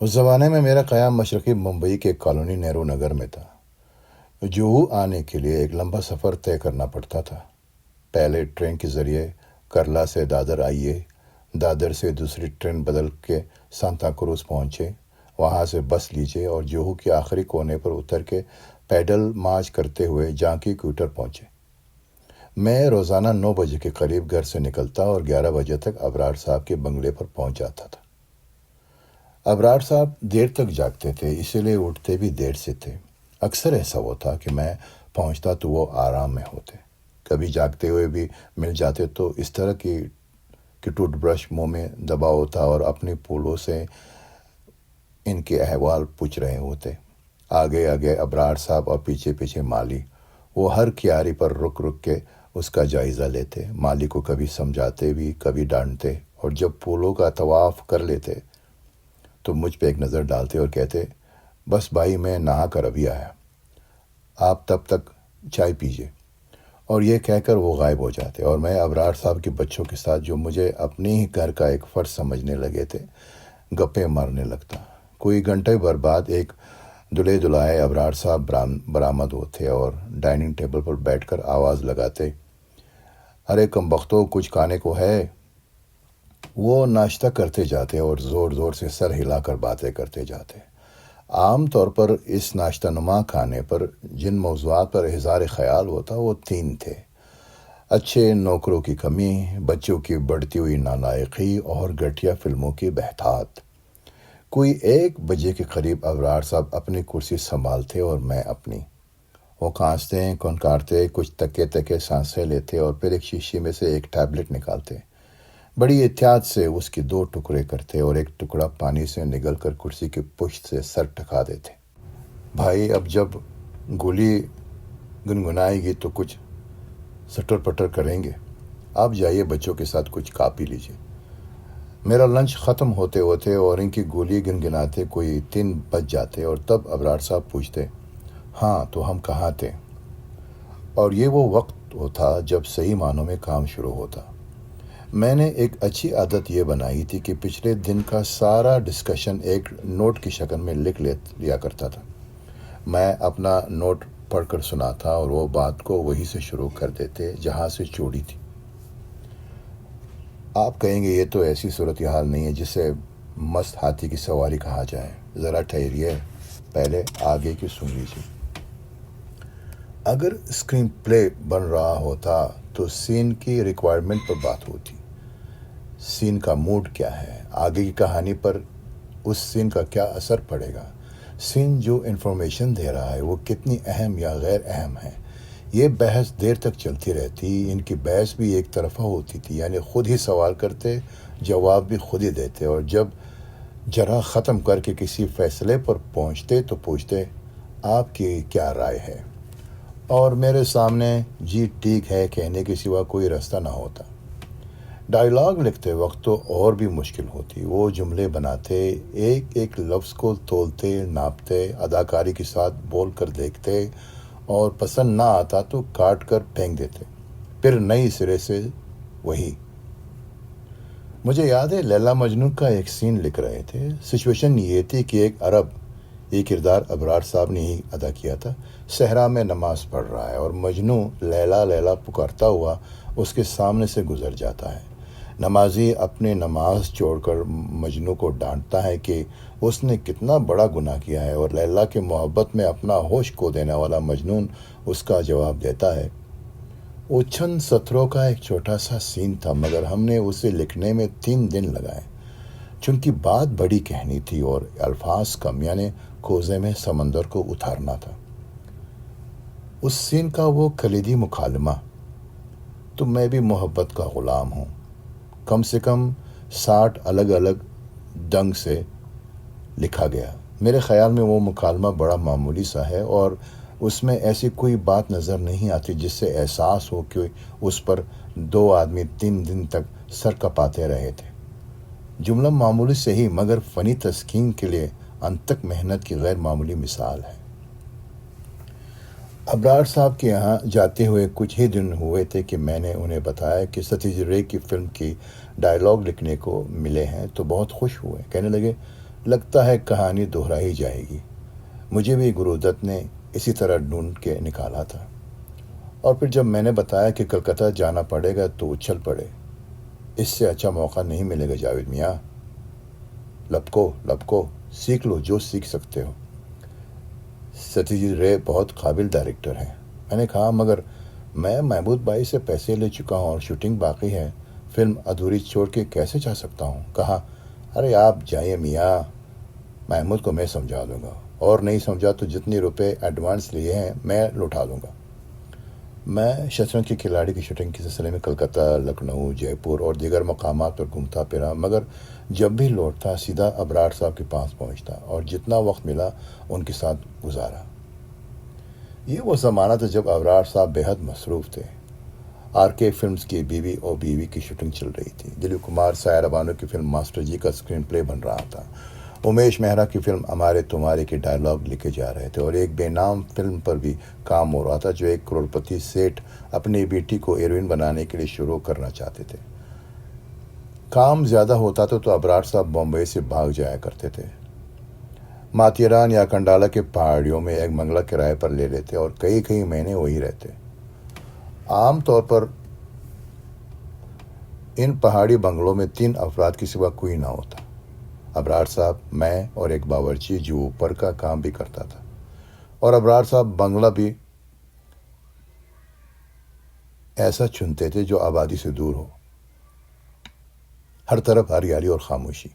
اس زمانے میں میرا قیام مشرقی ممبئی کے کالونی نہرو نگر میں تھا۔ جوہو آنے کے لیے ایک لمبا سفر طے کرنا پڑتا تھا۔ پہلے ٹرین کے ذریعے کرلا سے دادر آئیے، دادر سے دوسری ٹرین بدل کے سانتا کروز پہنچے، وہاں سے بس لیجیے اور جوہو کے آخری کونے پر اتر کے پیڈل مارچ کرتے ہوئے جانکی کوٹر پہنچے۔ میں روزانہ 9 بجے کے قریب گھر سے نکلتا اور 11 بجے تک ابرار صاحب کے بنگلے پر پہنچ جاتا تھا۔ ابرار صاحب دیر تک جاگتے تھے، اسی لیے اٹھتے بھی دیر سے تھے۔ اکثر ایسا ہوتا کہ میں پہنچتا تو وہ آرام میں ہوتے، کبھی جاگتے ہوئے بھی مل جاتے تو اس طرح کی ٹوتھ برش منہ میں دبا ہوتا اور اپنی پھولوں سے ان کے احوال پوچھ رہے ہوتے۔ آگے آگے ابرار صاحب اور پیچھے پیچھے مالی، وہ ہر کیاری پر رک رک کے اس کا جائزہ لیتے، مالی کو کبھی سمجھاتے بھی کبھی ڈانٹتے، اور جب پھولوں کا طواف کر لیتے تو مجھ پہ ایک نظر ڈالتے اور کہتے، بس بھائی میں نہا کر ابھی آیا، آپ تب تک چائے پیجیے، اور یہ کہہ کر وہ غائب ہو جاتے، اور میں ابرار صاحب کے بچوں کے ساتھ، جو مجھے اپنے ہی گھر کا ایک فرد سمجھنے لگے تھے، گپیں مارنے لگتا۔ کوئی گھنٹے بھر بعد ایک دلہے دلہائے ابرار صاحب برآمد ہوتے اور ڈائننگ ٹیبل پر بیٹھ کر آواز لگاتے، ارے کم بختو کچھ کھانے کو ہے؟ وہ ناشتہ کرتے جاتے اور زور زور سے سر ہلا کر باتیں کرتے جاتے۔ عام طور پر اس ناشتہ نما کھانے پر جن موضوعات پر اظہار خیال ہوتا وہ 3 تھے: اچھے نوکروں کی کمی، بچوں کی بڑھتی ہوئی نالائقی اور گھٹیا فلموں کی بہتات۔ کوئی 1 بجے کے قریب ابرار صاحب اپنی کرسی سنبھالتے اور میں اپنی۔ وہ کھانستے کھنکارتے، کچھ تکے تکے سانسیں لیتے اور پھر ایک شیشی میں سے ایک ٹیبلٹ نکالتے، بڑی احتیاط سے اس کے 2 ٹکڑے کرتے اور ایک ٹکڑا پانی سے نگل کر کرسی کی پشت سے سر ٹکا دیتے۔ بھائی اب جب گولی گنگنائے گی تو کچھ سٹر پٹر کریں گے، آپ جائیے بچوں کے ساتھ کچھ کھا پی لیجیے۔ میرا لنچ ختم ہوتے ہوتے اور ان کی گولی گنگناتے کوئی 3 بج جاتے، اور تب ابرار صاحب پوچھتے، ہاں تو ہم کہاں تھے؟ اور یہ وہ وقت ہوتا جب صحیح معنوں میں کام شروع ہوتا۔ میں نے ایک اچھی عادت یہ بنائی تھی کہ پچھلے دن کا سارا ڈسکشن ایک نوٹ کی شکل میں لکھ لیا کرتا تھا۔ میں اپنا نوٹ پڑھ کر سناتا اور وہ بات کو وہی سے شروع کر دیتے جہاں سے چھوڑی تھی۔ آپ کہیں گے یہ تو ایسی صورتحال نہیں ہے جسے مست ہاتھی کی سواری کہا جائے، ذرا ٹھہریے، پہلے آگے کی سن لیجیے۔ اگر اسکرین پلے بن رہا ہوتا تو سین کی ریکوائرمنٹ پر بات ہوتی، سین کا موڈ کیا ہے، آگے کی کہانی پر اس سین کا کیا اثر پڑے گا، سین جو انفارمیشن دے رہا ہے وہ کتنی اہم یا غیر اہم ہے۔ یہ بحث دیر تک چلتی رہتی۔ ان کی بحث بھی ایک طرفہ ہوتی تھی، یعنی خود ہی سوال کرتے، جواب بھی خود ہی دیتے، اور جب جرا ختم کر کے کسی فیصلے پر پہنچتے تو پوچھتے، آپ کی کیا رائے ہے؟ اور میرے سامنے جی ٹھیک ہے کہنے کے سوا کوئی راستہ نہ ہوتا۔ ڈائیلاگ لکھتے وقت تو اور بھی مشکل ہوتی۔ وہ جملے بناتے، ایک ایک لفظ کو تولتے، ناپتے، اداکاری کے ساتھ بول کر دیکھتے، اور پسند نہ آتا تو کاٹ کر پھینک دیتے، پھر نئی سرے سے وہی۔ مجھے یاد ہے لیلا مجنون کا ایک سین لکھ رہے تھے۔ سچویشن یہ تھی کہ ایک عرب، یہ کردار ابرار صاحب نے ہی ادا کیا تھا، صحرا میں نماز پڑھ رہا ہے اور مجنوں لیلا لیلا پکارتا ہوا اس کے سامنے سے گزر جاتا ہے۔ نمازی اپنی نماز چھوڑ کر مجنوں کو ڈانٹتا ہے کہ اس نے کتنا بڑا گناہ کیا ہے، اور لیلا کی محبت میں اپنا ہوش کھو دینے والا مجنون اس کا جواب دیتا ہے۔ وہ چند سطروں کا ایک چھوٹا سا سین تھا، مگر ہم نے اسے لکھنے میں 3 دن لگائے، چونکہ بات بڑی کہنی تھی اور الفاظ کم، یعنی کوزے میں سمندر کو اتارنا تھا۔ اس سین کا وہ کلیدی مکالمہ، تو میں بھی محبت کا غلام ہوں، کم سے کم 60 الگ الگ ڈھنگ سے لکھا گیا۔ میرے خیال میں وہ مکالمہ بڑا معمولی سا ہے، اور اس میں ایسی کوئی بات نظر نہیں آتی جس سے احساس ہو کہ اس پر 2 آدمی 3 دن تک سر کپاتے رہے تھے۔ جملہ معمولی سے ہی، مگر فنی تسکین کے لیے انتھک محنت کی غیر معمولی مثال ہے۔ ابرار صاحب کے یہاں جاتے ہوئے کچھ ہی دن ہوئے تھے کہ میں نے انہیں بتایا کہ ستیج رے کی فلم کی ڈائیلاگ لکھنے کو ملے ہیں، تو بہت خوش ہوئے، کہنے لگے، لگتا ہے کہانی دہرائی جائے گی۔ مجھے بھی گرودت نے اسی طرح ڈھونڈ کے نکالا تھا، اور پھر جب میں نے بتایا کہ کلکتہ جانا پڑے گا تو اچھل پڑے۔ اس سے اچھا موقع نہیں ملے گا جاوید میاں، لپکو سیکھ لو جو سیکھ سکتے ہو۔ ستیجیت رے بہت قابل ڈائریکٹر ہیں۔ میں نے کہا مگر میں محمود بھائی سے پیسے لے چکا ہوں اور شوٹنگ باقی ہے، فلم ادھوری چھوڑ کے کیسے جا سکتا ہوں؟ کہا ارے آپ جائیے میاں، محمود کو میں سمجھا دوں گا، اور نہیں سمجھا تو جتنی روپے ایڈوانس لیے ہیں میں لوٹا دوں گا۔ میں شطرنج کے کھلاڑی کی شوٹنگ کے سلسلے میں کلکتہ، لکھنؤ، جے پور اور دیگر مقامات پر گھومتا پھرا، مگر جب بھی لوٹتا سیدھا ابرار صاحب کے پاس پہنچتا اور جتنا وقت ملا ان کے ساتھ گزارا۔ یہ وہ زمانہ تھا جب ابرار صاحب بے حد مصروف تھے۔ آر کے فلمز کی بیوی اور بیوی کی شوٹنگ چل رہی تھی، دلیپ کمار سایہ بانو کی فلم ماسٹر جی کا سکرین پلے بن رہا تھا، امیش مہرا کی فلم ہمارے تمہارے کے ڈائلاگ لکھے جا رہے تھے، اور ایک بے نام فلم پر بھی کام ہو رہا تھا جو ایک کروڑپتی سیٹ اپنی بیٹی کو ہیروئن بنانے کے لیے شروع کرنا چاہتے تھے۔ کام زیادہ ہوتا تھا تو ابرار صاحب بمبئی سے بھاگ جایا کرتے تھے۔ ماتیران یا کنڈالا کے پہاڑیوں میں ایک بنگلہ کرائے پر لے لیتے اور کئی مہینے وہی رہتے۔ عام طور پر ان پہاڑی بنگلوں میں 3 افراد کے سوا کوئی نہ ہوتا، ابرار صاحب، میں اور ایک باورچی جو اوپر کا کام بھی کرتا تھا، اور ابرار صاحب بنگلہ بھی ایسا چنتے تھے جو آبادی سے دور ہو، ہر طرف ہریالی اور خاموشی۔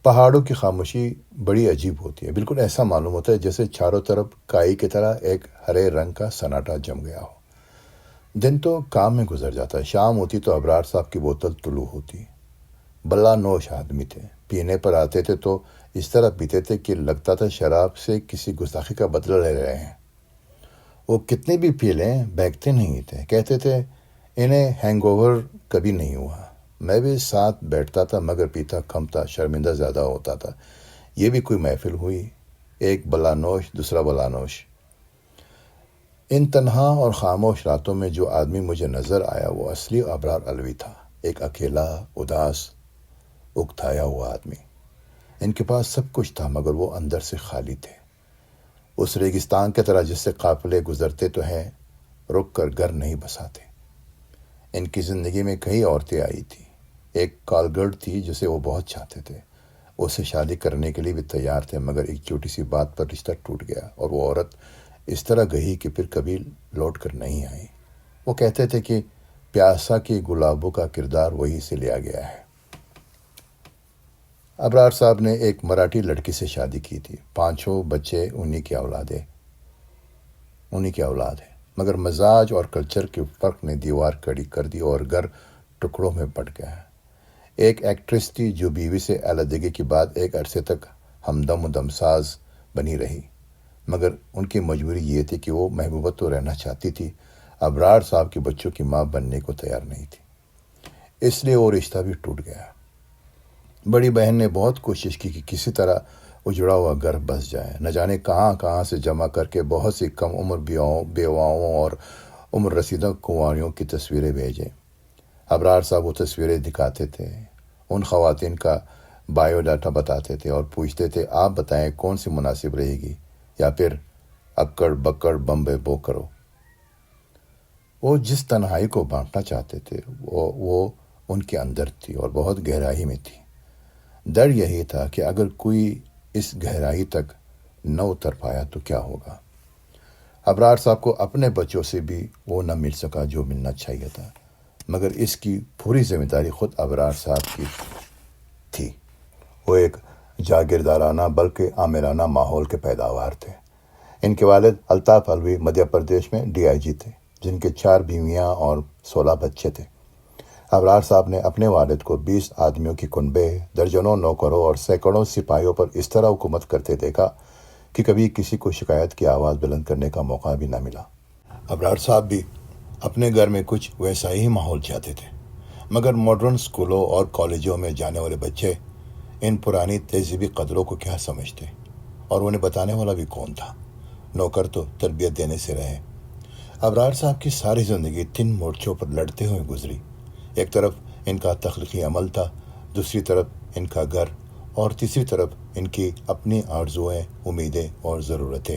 پہاڑوں کی خاموشی بڑی عجیب ہوتی ہے، بالکل ایسا معلوم ہوتا ہے جیسے چاروں طرف کائی کی طرح ایک ہرے رنگ کا سناٹا جم گیا ہو۔ دن تو کام میں گزر جاتا ہے، شام ہوتی تو ابرار صاحب کی بوتل طلوع ہوتی۔ بلا نوش آدمی تھے، پینے پر آتے تھے تو اس طرح پیتے تھے کہ لگتا تھا شراب سے کسی گستاخی کا بدلہ لے رہے ہیں۔ وہ کتنے بھی پی لیں بہکتے نہیں تھے، کہتے تھے انہیں ہینگ اوور کبھی نہیں ہوا۔ میں بھی ساتھ بیٹھتا تھا مگر پیتا کم تھا، شرمندہ زیادہ ہوتا تھا۔ یہ بھی کوئی محفل ہوئی، ایک بلا نوش دوسرا بلا نوش۔ ان تنہا اور خاموش راتوں میں جو آدمی مجھے نظر آیا وہ اصلی ابرار علوی تھا، ایک اکیلا، اداس، اکتایا ہوا آدمی۔ ان کے پاس سب کچھ تھا مگر وہ اندر سے خالی تھے، اس ریگستان کی طرح جس سے قافلے گزرتے تو ہیں، رک کر گھر نہیں بساتے۔ ان کی زندگی میں کئی عورتیں آئی تھیں، ایک کالگرڈ تھی جسے وہ بہت چاہتے تھے، اسے شادی کرنے کے لیے بھی تیار تھے، مگر ایک چھوٹی سی بات پر رشتہ ٹوٹ گیا اور وہ عورت اس طرح گئی کہ پھر کبھی لوٹ کر نہیں آئی۔ وہ کہتے تھے کہ پیاسا کی گلابوں کا کردار وہی سے لیا گیا ہے۔ ابرار صاحب نے ایک مراٹھی لڑکی سے شادی کی تھی، 5 بچے انہی کی اولاد ہے، مگر مزاج اور کلچر کے فرق نے دیوار کڑی کر دی اور گھر ٹکڑوں میں بٹ گیا۔ ایک ایکٹریس تھی جو بیوی سے علیحدگی کے بعد ایک عرصے تک ہمدم و دمساز بنی رہی، مگر ان کی مجبوری یہ تھی کہ وہ محبوبہ تو رہنا چاہتی تھی، ابرار صاحب کے بچوں کی ماں بننے کو تیار نہیں تھی، اس لیے وہ رشتہ بھی ٹوٹ گیا۔ بڑی بہن نے بہت کوشش کی کہ کسی طرح اجڑا ہوا گھر بس جائے، نہ جانے کہاں سے جمع کر کے بہت سی کم عمر بیواؤں اور عمر رسیدہ کنواریوں کی تصویریں بھیجیں۔ ابرار صاحب وہ تصویریں دکھاتے تھے، ان خواتین کا بایو ڈاٹا بتاتے تھے اور پوچھتے تھے آپ بتائیں کون سی مناسب رہے گی، یا پھر اکڑ بکڑ بمبے بو کرو۔ وہ جس تنہائی کو بانٹنا چاہتے تھے وہ ان کے اندر تھی اور بہت گہرائی میں تھی۔ ڈر یہی تھا کہ اگر کوئی اس گہرائی تک نہ اتر پایا تو کیا ہوگا۔ ابرار صاحب کو اپنے بچوں سے بھی وہ نہ مل سکا جو ملنا چاہیے تھا، مگر اس کی پوری ذمہ داری خود ابرار صاحب کی تھی۔ وہ ایک جاگیردارانہ بلکہ آمرانہ ماحول کے پیداوار تھے۔ ان کے والد الطاف علوی مدھیہ پردیش میں DIG تھے، جن کے 4 بیویاں اور 16 بچے تھے۔ ابرار صاحب نے اپنے والد کو 20 آدمیوں کی کنبے، درجنوں نوکروں اور سینکڑوں سپاہیوں پر اس طرح حکومت کرتے دیکھا کہ کبھی کسی کو شکایت کی آواز بلند کرنے کا موقع بھی نہ ملا۔ ابرار صاحب بھی اپنے گھر میں کچھ ویسا ہی ماحول چاہتے تھے، مگر ماڈرن سکولوں اور کالجوں میں جانے والے بچے ان پرانی تہذیبی قدروں کو کیا سمجھتے، اور انہیں بتانے والا بھی کون تھا؟ نوکر تو تربیت دینے سے رہے۔ ابرار صاحب کی ساری زندگی 3 مورچوں پر لڑتے ہوئے گزری۔ ایک طرف ان کا تخلیقی عمل تھا، دوسری طرف ان کا گھر، اور تیسری طرف ان کی اپنی آرزوئیں، امیدیں اور ضرورتیں۔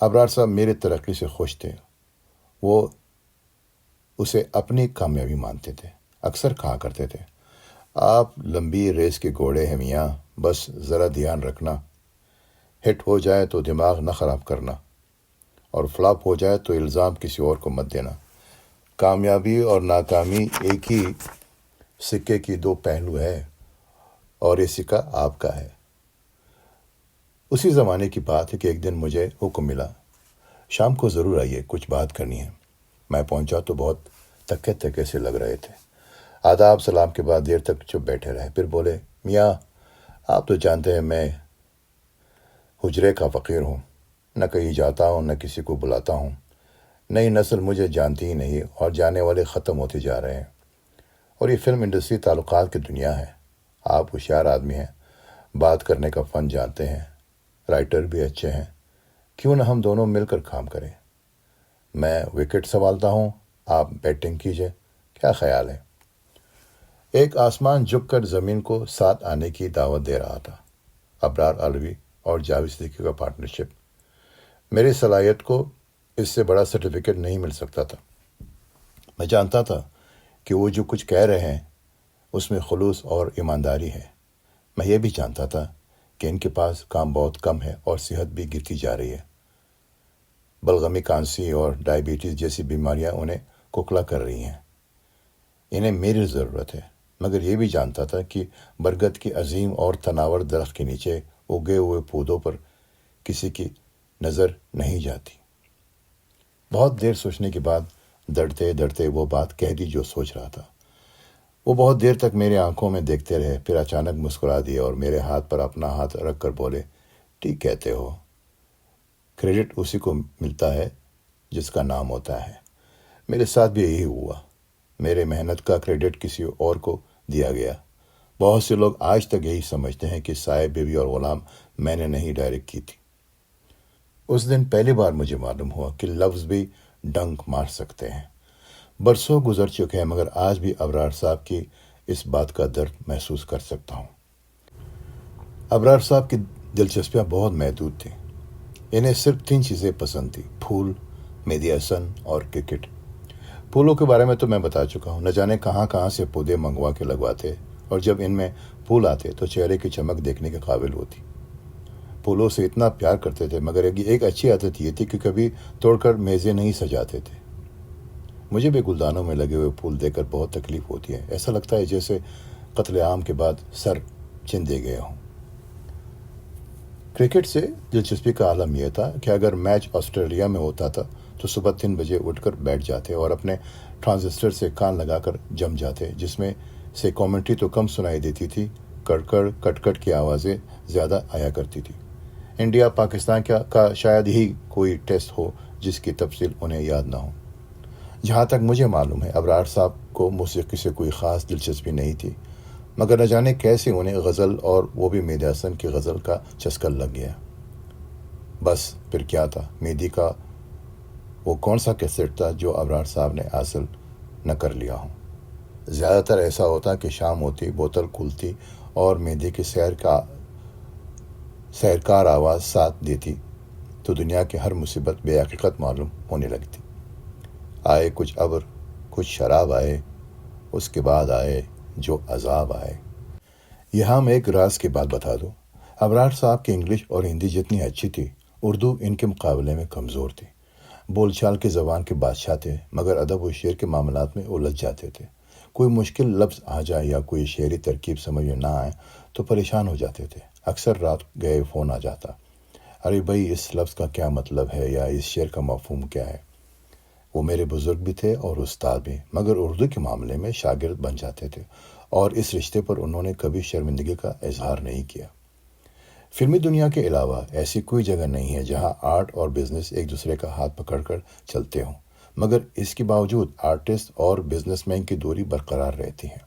ابرار صاحب میرے ترقی سے خوش تھے. وہ اسے اپنی کامیابی مانتے تھے. اکثر کہا کرتے تھے، آپ لمبی ریس کے گھوڑے ہیں میاں، بس ذرا دھیان رکھنا، ہٹ ہو جائے تو دماغ نہ خراب کرنا، اور فلاپ ہو جائے تو الزام کسی اور کو مت دینا. کامیابی اور ناکامی ایک ہی سکے کی دو پہلو ہے، اور یہ سکہ آپ کا ہے. اسی زمانے کی بات ہے کہ ایک دن مجھے حکم ملا، شام کو ضرور آئیے، کچھ بات کرنی ہے. میں پہنچا تو بہت تکے تکے سے لگ رہے تھے. آداب سلام کے بعد دیر تک چپ بیٹھے رہے. پھر بولے، میاں آپ تو جانتے ہیں میں حجرے کا فقیر ہوں، نہ کہیں جاتا ہوں نہ کسی کو بلاتا ہوں. نئی نسل مجھے جانتی ہی نہیں، اور جانے والے ختم ہوتے جا رہے ہیں. اور یہ فلم انڈسٹری تعلقات کی دنیا ہے. آپ ہوشیار آدمی ہیں، بات کرنے کا فن جانتے ہیں، رائٹر بھی اچھے ہیں، کیوں نہ ہم دونوں مل کر کام کریں. میں وکٹ سنبھالتا ہوں، آپ بیٹنگ کیجئے، کیا خیال ہے؟ ایک آسمان جھک کر زمین کو ساتھ آنے کی دعوت دے رہا تھا. ابرار علوی اور جاوید صدیقی کا پارٹنرشپ. میری صلاحیت کو اس سے بڑا سرٹیفکیٹ نہیں مل سکتا تھا. میں جانتا تھا کہ وہ جو کچھ کہہ رہے ہیں اس میں خلوص اور ایمانداری ہے. میں یہ بھی جانتا تھا کہ ان کے پاس کام بہت کم ہے اور صحت بھی گرتی جا رہی ہے. بلغمی کانسی اور ڈائبٹیز جیسی بیماریاں انہیں کوکھلا کر رہی ہیں. انہیں میری ضرورت ہے. مگر یہ بھی جانتا تھا کہ برگد کی عظیم اور تناور درخت کے نیچے اگے ہوئے پودوں پر کسی کی نظر نہیں جاتی. بہت دیر سوچنے کے بعد ڈرتے ڈرتے وہ بات کہہ دی جو سوچ رہا تھا. وہ بہت دیر تک میرے آنکھوں میں دیکھتے رہے، پھر اچانک مسکرا دیے اور میرے ہاتھ پر اپنا ہاتھ رکھ کر بولے، ٹھیک کہتے ہو، کریڈٹ اسی کو ملتا ہے جس کا نام ہوتا ہے. میرے ساتھ بھی یہی ہوا. میرے محنت کا کریڈٹ کسی اور کو دیا گیا. بہت سے لوگ آج تک یہی سمجھتے ہیں کہ سائے، بیوی اور غلام میں نے نہیں ڈائریکٹ کی تھی. اس دن پہلی بار مجھے معلوم ہوا کہ لفظ بھی ڈنک مار سکتے ہیں. برسوں گزر چکے ہیں مگر آج بھی ابرار صاحب کی اس بات کا درد محسوس کر سکتا ہوں. ابرار صاحب کی دلچسپیاں بہت محدود تھیں. انہیں صرف 3 چیزیں پسند تھیں: پھول، مہدی حسن اور کرکٹ. پھولوں کے بارے میں تو میں بتا چکا ہوں. نہ جانے کہاں کہاں سے پودے منگوا کے لگواتے، اور جب ان میں پھول آتے تو چہرے کی چمک دیکھنے کے قابل ہوتی. پھولوں سے اتنا پیار کرتے تھے، مگر ایک اچھی عادت یہ تھی کہ کبھی توڑ کر میزیں نہیں سجاتے تھے. مجھے بھی گلدانوں میں لگے ہوئے پھول دیکھ کر بہت تکلیف ہوتی ہے. ایسا لگتا ہے جیسے قتل عام کے بعد سر چندے گئے ہوں. کرکٹ سے دلچسپی کا عالم یہ تھا کہ اگر میچ آسٹریلیا میں ہوتا تھا تو صبح 3 بجے اٹھ کر بیٹھ جاتے اور اپنے ٹرانزسٹر سے کان لگا کر جم جاتے، جس میں سے کامنٹری تو کم سنائی دیتی تھی، کڑکڑ کٹ کٹ کی آوازیں زیادہ آیا کرتی تھی. انڈیا پاکستان کا شاید ہی کوئی ٹیسٹ ہو جس کی تفصیل انہیں یاد نہ ہو. جہاں تک مجھے معلوم ہے ابرار صاحب کو موسیقی سے کوئی خاص دلچسپی نہیں تھی، مگر نہ جانے کیسے انہیں غزل، اور وہ بھی مہدی حسن کی غزل کا چسکا لگ گیا. بس پھر کیا تھا، مہدی کا وہ کون سا کیسٹ تھا جو ابرار صاحب نے حاصل نہ کر لیا ہو. زیادہ تر ایسا ہوتا کہ شام ہوتی، بوتل کھلتی اور مہدی کی سیرکار آواز ساتھ دیتی تو دنیا کی ہر مصیبت بے حقیقت معلوم ہونے لگتی. آئے کچھ ابر، کچھ شراب آئے، اس کے بعد آئے جو عذاب آئے. یہاں میں ایک راز کی بات بتا دوں. ابرار صاحب کی انگلش اور ہندی جتنی اچھی تھی، اردو ان کے مقابلے میں کمزور تھی. بول چال کی زبان کے بادشاہ تھے، مگر ادب و شعر کے معاملات میں الجھ جاتے تھے. کوئی مشکل لفظ آ جائے یا کوئی شعری ترکیب سمجھ میں نہ آئے تو پریشان ہو جاتے تھے. اکثر رات گئے فون آ جاتا، ارے بھائی اس لفظ کا کیا مطلب ہے یا اس شعر کا مفہوم کیا ہے. وہ میرے بزرگ بھی تھے اور استاد بھی، مگر اردو کے معاملے میں شاگرد بن جاتے تھے، اور اس رشتے پر انہوں نے کبھی شرمندگی کا اظہار نہیں کیا. فلمی دنیا کے علاوہ ایسی کوئی جگہ نہیں ہے جہاں آرٹ اور بزنس ایک دوسرے کا ہاتھ پکڑ کر چلتے ہوں، مگر اس کے باوجود آرٹسٹ اور بزنس مین کی دوری برقرار رہتی ہے.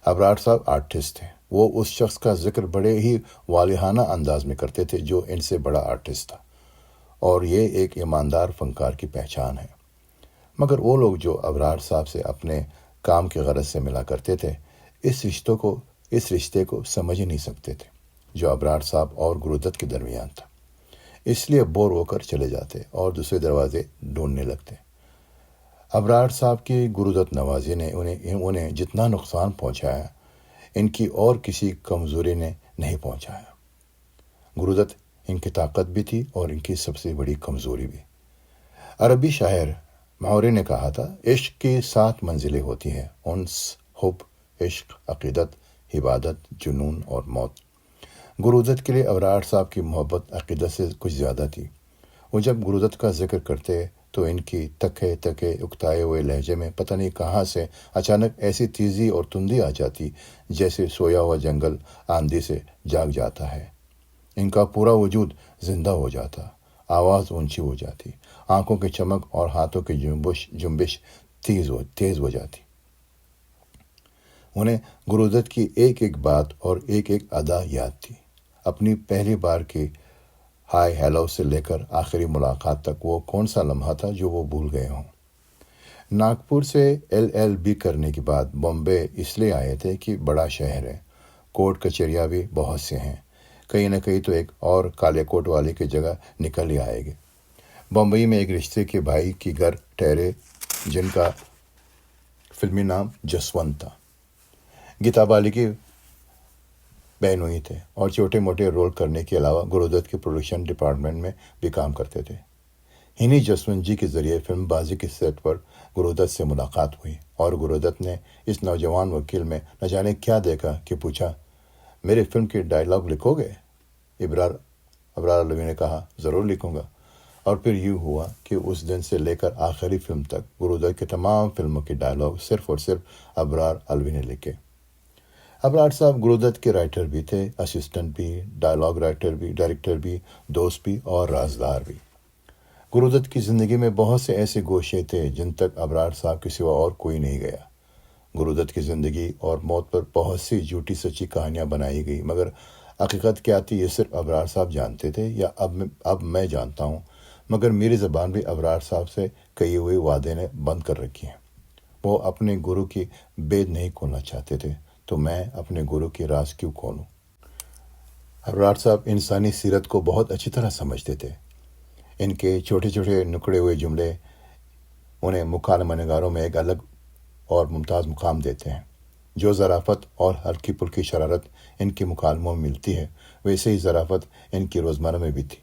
ابرار صاحب آرٹسٹ تھے. وہ اس شخص کا ذکر بڑے ہی والہانہ انداز میں کرتے تھے جو ان سے بڑا آرٹسٹ تھا، اور یہ ایک ایماندار فنکار کی پہچان ہے. مگر وہ لوگ جو ابرار صاحب سے اپنے کام کے غرض سے ملا کرتے تھے اس رشتے کو سمجھ ہی نہیں سکتے تھے جو ابرار صاحب اور گرودت کے درمیان تھا. اس لیے بور ہو کر چلے جاتے اور دوسرے دروازے ڈھونڈنے لگتے۔ ابرار صاحب کی گرودت نوازی نے انہیں جتنا نقصان پہنچایا، ان کی اور کسی کمزوری نے نہیں پہنچایا۔ گرودت ان کی طاقت بھی تھی اور ان کی سب سے بڑی کمزوری بھی۔ عربی شاعر معوری نے کہا تھا، عشق کی 7 منزلیں ہوتی ہیں: انس، حب، عشق، عقیدت، عبادت، جنون اور موت۔ گرودت کے لیے ابرار صاحب کی محبت عقیدت سے کچھ زیادہ تھی۔ وہ جب گرودت کا ذکر کرتے تو ان کی تکے تکے اکتائے ہوئے لہجے میں پتہ نہیں کہاں سے اچانک ایسی تیزی اور تندی آ جاتی جیسے سویا ہوا جنگل آندھی سے جاگ جاتا ہے۔ ان کا پورا وجود زندہ ہو جاتا، آواز اونچی ہو جاتی، آنکھوں کی چمک اور ہاتھوں کی جنبش تیز ہو جاتی۔ انہیں گرودت کی ایک ایک بات اور ایک ایک ادا یاد تھی۔ اپنی پہلی بار کی ہائی ہیلو سے لے کر آخری ملاقات تک وہ کون سا لمحہ تھا جو وہ بھول گئے ہوں۔ ناگپور سے LL.B کرنے کے بعد بامبے اس لیے آئے تھے کہ بڑا شہر ہے، کورٹ کچہریاں بھی بہت سے ہیں، کہیں نہ کہیں تو ایک اور کالے کوٹ والے کی جگہ نکل ہی آئے گے۔ بمبئی میں ایک رشتے کے بھائی کی گھر ٹھہرے جن کا فلمی نام جسونت تھا۔ گیتا بالی کی بہنوئی تھے اور چھوٹے موٹے رول کرنے کے علاوہ گرودت کے پروڈکشن ڈپارٹمنٹ میں بھی کام کرتے تھے۔ انہی جسونت جی کے ذریعے فلم بازی کے سیٹ پر گرودت سے ملاقات ہوئی اور گرودت نے اس نوجوان وکیل میں نہ جانے کیا دیکھا کہ پوچھا، میرے فلم کے ڈائلاگ لکھو گے؟ ابرار الوی نے کہا، ضرور لکھوں گا۔ اور پھر یوں ہوا کہ اس دن سے لے کر آخری فلم تک گرودت کے تمام فلموں کے ڈائلاگ صرف اور صرف ابرار الوی نے لکھے۔ ابرار صاحب گرودت کے رائٹر بھی تھے، اسسٹنٹ بھی، ڈائلاگ رائٹر بھی، ڈائریکٹر بھی، دوست بھی اور رازدار بھی۔ گرودت کی زندگی میں بہت سے ایسے گوشے تھے جن تک ابرار صاحب کے سوا اور کوئی نہیں گیا۔ گرودت کی زندگی اور موت پر بہت سی جھوٹی سچی کہانیاں بنائی گئی، مگر حقیقت کیا تھی یہ صرف ابرار صاحب جانتے تھے، یا اب میں جانتا ہوں، مگر میری زبان بھی ابرار صاحب سے کہی ہوئی وعدے نے بند کر رکھی ہیں۔ وہ اپنے گرو کی بید نہیں کھولنا چاہتے تھے، تو میں اپنے گرو کی راز کیوں کھولوں؟ ابرار صاحب انسانی سیرت کو بہت اچھی طرح سمجھتے تھے۔ ان کے چھوٹے چھوٹے نکڑے ہوئے جملے انہیں مکالمہ نگاروں میں ایک الگ اور ممتاز مقام دیتے ہیں۔ جو ظرافت اور ہلکی پھلکی شرارت ان کے مکالموں میں ملتی ہے، ویسے ہی ظرافت ان کی روزمرہ میں بھی تھی۔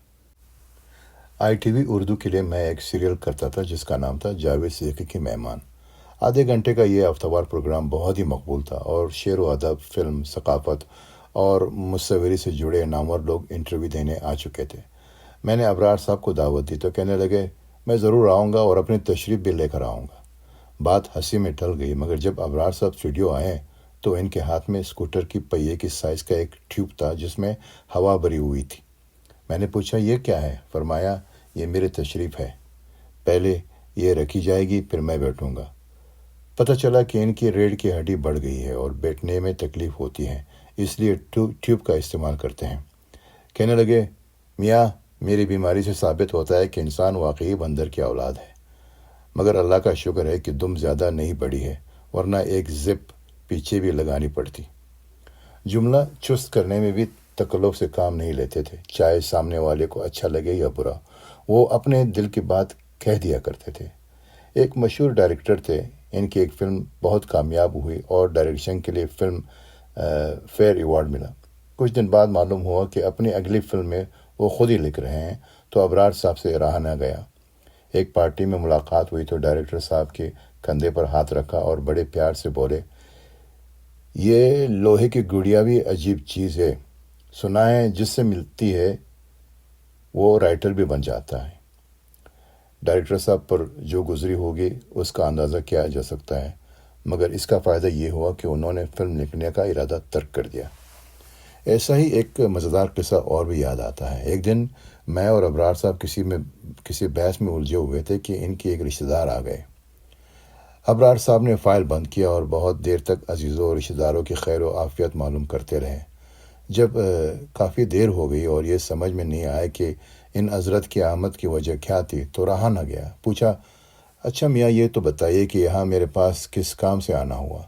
ITV اردو کے لیے میں ایک سیریل کرتا تھا جس کا نام تھا جاوید صدیقی کے مہمان۔ آدھے گھنٹے کا یہ ہفتہ وار پروگرام بہت ہی مقبول تھا اور شعر و ادب، فلم، ثقافت اور مصوری سے جڑے نامور لوگ انٹرویو دینے آ چکے تھے۔ میں نے ابرار صاحب کو دعوت دی تو کہنے لگے، میں ضرور آؤں گا اور اپنی تشریف بھی لے کر آؤں گا۔ بات ہنسی میں ٹل گئی، مگر جب ابرار صاحب اسٹوڈیو آئے تو ان کے ہاتھ میں اسکوٹر کی پہیے کی سائز کا ایک ٹیوب تھا جس میں ہوا بھری ہوئی تھی۔ میں نے پوچھا، یہ کیا ہے؟ فرمایا، یہ میری تشریف ہے، پہلے یہ رکھی جائے گی پھر میں بیٹھوں گا۔ پتہ چلا کہ ان کی ریڑھ کی ہڈی بڑھ گئی ہے اور بیٹھنے میں تکلیف ہوتی ہے، اس لیے ٹیوب کا استعمال کرتے ہیں۔ کہنے لگے، میاں، میری بیماری سے ثابت ہوتا ہے کہ انسان واقعی بندر کی اولاد ہے، مگر اللہ کا شکر ہے کہ دم زیادہ نہیں بڑھی ہے، ورنہ ایک زپ پیچھے بھی لگانی پڑتی۔ جملہ چست کرنے میں بھی تکلف سے کام نہیں لیتے تھے، چاہے سامنے والے کو اچھا لگے یا برا، وہ اپنے دل کی بات کہہ دیا کرتے تھے۔ ایک مشہور ڈائریکٹر تھے، ان کی ایک فلم بہت کامیاب ہوئی اور ڈائریکشن کے لیے فلم فیئر ایوارڈ ملا۔ کچھ دن بعد معلوم ہوا کہ اپنی اگلی فلم میں وہ خود ہی لکھ رہے ہیں، تو ابرار صاحب سے رہا نہ گیا۔ ایک پارٹی میں ملاقات ہوئی تو ڈائریکٹر صاحب کے کندھے پر ہاتھ رکھا اور بڑے پیار سے بولے، یہ لوہے کی گڑیا بھی عجیب چیز ہے، سنا ہے جس سے ملتی ہے وہ رائٹر بھی بن جاتا ہے۔ ڈائریکٹر صاحب پر جو گزری ہوگی اس کا اندازہ کیا جا سکتا ہے، مگر اس کا فائدہ یہ ہوا کہ انہوں نے فلم لکھنے کا ارادہ ترک کر دیا۔ ایسا ہی ایک مزیدار قصہ اور بھی یاد آتا ہے۔ ایک دن میں اور ابرار صاحب کسی بحث میں الجھے ہوئے تھے کہ ان کے ایک رشتہ دار آ گئے۔ ابرار صاحب نے فائل بند کیا اور بہت دیر تک عزیزوں اور رشتہ داروں کی خیر و عافیت معلوم کرتے رہے۔ جب کافی دیر ہو گئی اور یہ سمجھ میں نہیں آیا کہ ان حضرت کی آمد کی وجہ کیا تھی تو رہا نہ گیا۔ پوچھا، اچھا میاں، یہ تو بتائیے کہ یہاں میرے پاس کس کام سے آنا ہوا؟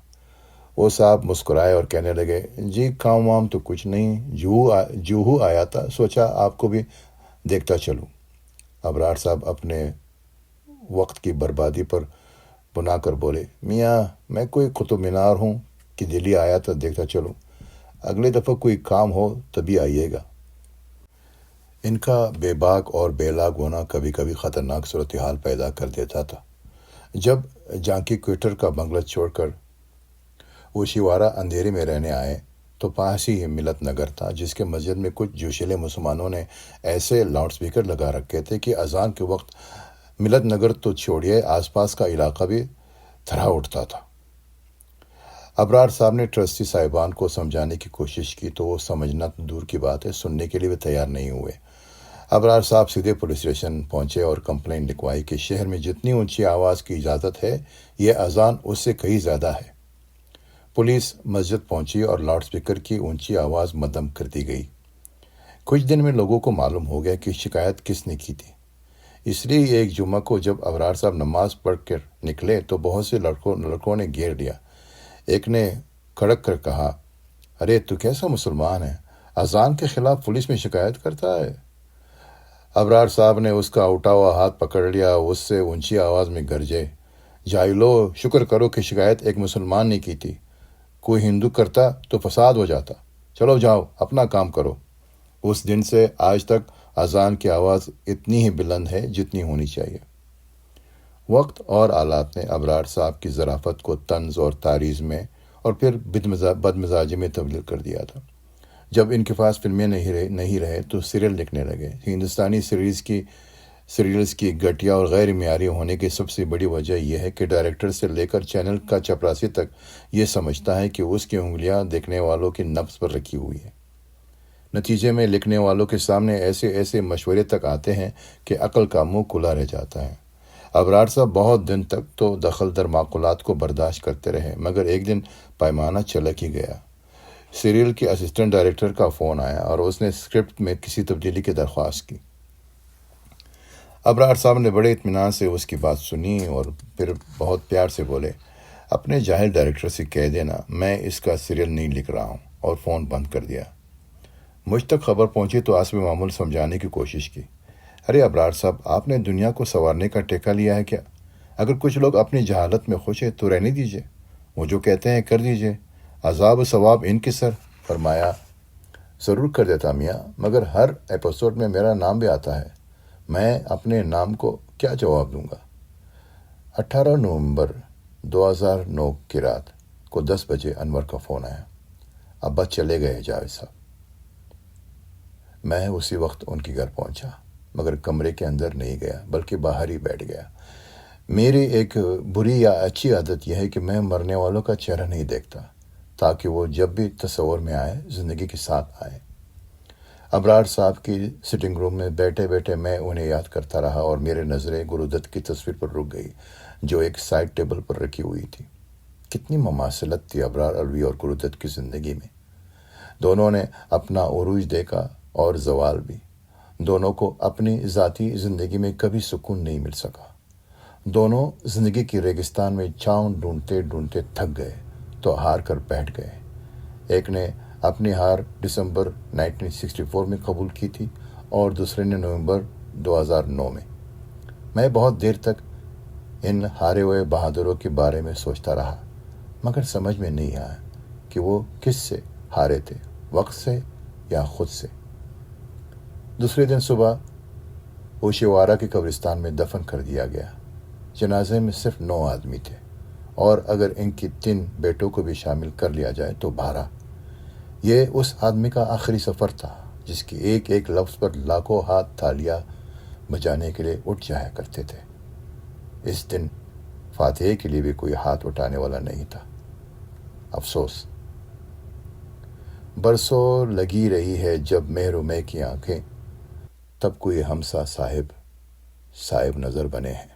وہ صاحب مسکرائے اور کہنے لگے، جی کام وام تو کچھ نہیں، جوہو آیا تھا، سوچا آپ کو بھی دیکھتا چلوں۔ ابرار صاحب اپنے وقت کی بربادی پر بنا کر بولے، میاں میں کوئی قطب مینار ہوں کہ دلی آیا تو دیکھتا چلوں، اگلے دفعہ کوئی کام ہو تبھی آئیے گا۔ ان کا بے باک اور بے لاگ ہونا کبھی کبھی خطرناک صورتحال پیدا کر دیتا تھا۔ جب جانکی کوئٹر کا بنگلہ چھوڑ کر اوشیوارا اندھیرے میں رہنے آئے تو پاس ہی ملت نگر تھا، جس کے مسجد میں کچھ جوشیلے مسلمانوں نے ایسے لاؤڈ سپیکر لگا رکھے تھے کہ اذان کے وقت ملت نگر تو چھوڑیے، آس پاس کا علاقہ بھی تھرا اٹھتا تھا۔ ابرار صاحب نے ٹرسٹی صاحبان کو سمجھانے کی کوشش کی تو وہ سمجھنا دور کی بات ہے، سننے کے لیے بھی تیار نہیں ہوئے۔ ابرار صاحب سیدھے پولیس اسٹیشن پہنچے اور کمپلین لکھوائی کہ شہر میں جتنی اونچی آواز کی اجازت ہے یہ اذان اس سے کہیں زیادہ ہے۔ پولیس مسجد پہنچی اور لاؤڈ سپیکر کی اونچی آواز مدھم کر دی گئی۔ کچھ دن میں لوگوں کو معلوم ہو گیا کہ شکایت کس نے کی تھی۔ اس لیے ایک جمعہ کو جب ابرار صاحب نماز پڑھ کر نکلے تو بہت سے لڑکوں نے گھیر لیا۔ ایک نے کھڑک کر کہا، ارے تو کیسا مسلمان ہے، اذان کے خلاف پولیس میں شکایت کرتا ہے؟ ابرار صاحب نے اس کا اٹھا ہوا ہاتھ پکڑ لیا، اس سے اونچی آواز میں گرجے، جاہلو، شکر کرو کہ شکایت ایک مسلمان نے کی تھی، کوئی ہندو کرتا تو فساد ہو جاتا، چلو جاؤ اپنا کام کرو۔ اس دن سے آج تک اذان کی آواز اتنی ہی بلند ہے جتنی ہونی چاہیے۔ وقت اور حالات نے ابرار صاحب کی ظرافت کو طنز اور تعریض میں اور پھر بد مزاجی میں تبدیل کر دیا تھا۔ جب ان کے پاس فلمیں نہیں رہے تو سیریل لکھنے لگے۔ ہندوستانی سیریلز کی گھٹیا اور غیر معیاری ہونے کی سب سے بڑی وجہ یہ ہے کہ ڈائریکٹر سے لے کر چینل کا چپراسی تک یہ سمجھتا ہے کہ اس کی انگلیاں دیکھنے والوں کی نبض پر رکھی ہوئی ہے۔ نتیجے میں لکھنے والوں کے سامنے ایسے مشورے تک آتے ہیں کہ عقل کا منہ کھلا رہ جاتا ہے۔ ابرار صاحب بہت دن تک تو دخل در معقولات کو برداشت کرتے رہے، مگر ایک دن پیمانہ چلک ہی گیا۔ سیریل کے اسسٹنٹ ڈائریکٹر کا فون آیا اور اس نے اسکرپٹ میں کسی تبدیلی کی درخواست کی۔ ابرار صاحب نے بڑے اطمینان سے اس کی بات سنی اور پھر بہت پیار سے بولے، اپنے جاہل ڈائریکٹر سے کہہ دینا میں اس کا سیریل نہیں لکھ رہا ہوں، اور فون بند کر دیا۔ مجھ تک خبر پہنچی تو حسب معمول سمجھانے کی کوشش کی، ارے ابرار صاحب آپ نے دنیا کو سنوارنے کا ٹیکہ لیا ہے کیا؟ اگر کچھ لوگ اپنی جہالت میں خوش ہیں تو رہنے دیجیے، وہ جو کہتے ہیں کر دیجیے، عذاب و ثواب ان کے سر۔ فرمایا، ضرور کر دیتا میاں، مگر ہر ایپیسوڈ میں میرا نام بھی آتا ہے، میں اپنے نام کو کیا جواب دوں گا؟ 18 نومبر 2009 کی رات کو 10 بجے انور کا فون آیا، ابا چلے گئے جاوید صاحب۔ میں اسی وقت ان کے گھر پہنچا، مگر کمرے کے اندر نہیں گیا بلکہ باہر ہی بیٹھ گیا۔ میری ایک بری یا اچھی عادت یہ ہے کہ میں مرنے والوں کا چہرہ نہیں دیکھتا، تاکہ وہ جب بھی تصور میں آئے زندگی کے ساتھ آئے۔ ابرار صاحب کی سٹنگ روم میں بیٹھے بیٹھے میں انہیں یاد کرتا رہا اور میرے نظریں گرودت کی تصویر پر رک گئی جو ایک سائڈ ٹیبل پر رکھی ہوئی تھی۔ کتنی مماثلت تھی ابرار الوی اور گرودت کی زندگی میں۔ دونوں نے اپنا عروج دیکھا اور زوال بھی۔ دونوں کو اپنی ذاتی زندگی میں کبھی سکون نہیں مل سکا۔ دونوں زندگی کی ریگستان میں چھاؤں ڈھونڈتے ڈھونڈتے تھک گئے تو ہار کر بیٹھ گئے۔ ایک نے اپنی ہار دسمبر 1964 میں قبول کی تھی اور دوسرے نے نومبر 2009 میں۔ میں بہت دیر تک ان ہارے ہوئے بہادروں کے بارے میں سوچتا رہا، مگر سمجھ میں نہیں آیا کہ وہ کس سے ہارے تھے، وقت سے یا خود سے۔ دوسرے دن صبح اوشیوارا کے قبرستان میں دفن کر دیا گیا۔ جنازے میں صرف 9 آدمی تھے، اور اگر ان کی 3 بیٹوں کو بھی شامل کر لیا جائے تو 12۔ یہ اس آدمی کا آخری سفر تھا جس کی ایک ایک لفظ پر لاکھوں ہاتھ تالیاں بجانے کے لیے اٹھ جایا کرتے تھے۔ اس دن فاتحے کے لیے بھی کوئی ہاتھ اٹھانے والا نہیں تھا۔ افسوس، برسوں لگی رہی ہے جب مہر میں کی آنکھیں، تب کوئی ہمسا صاحب نظر بنے ہیں۔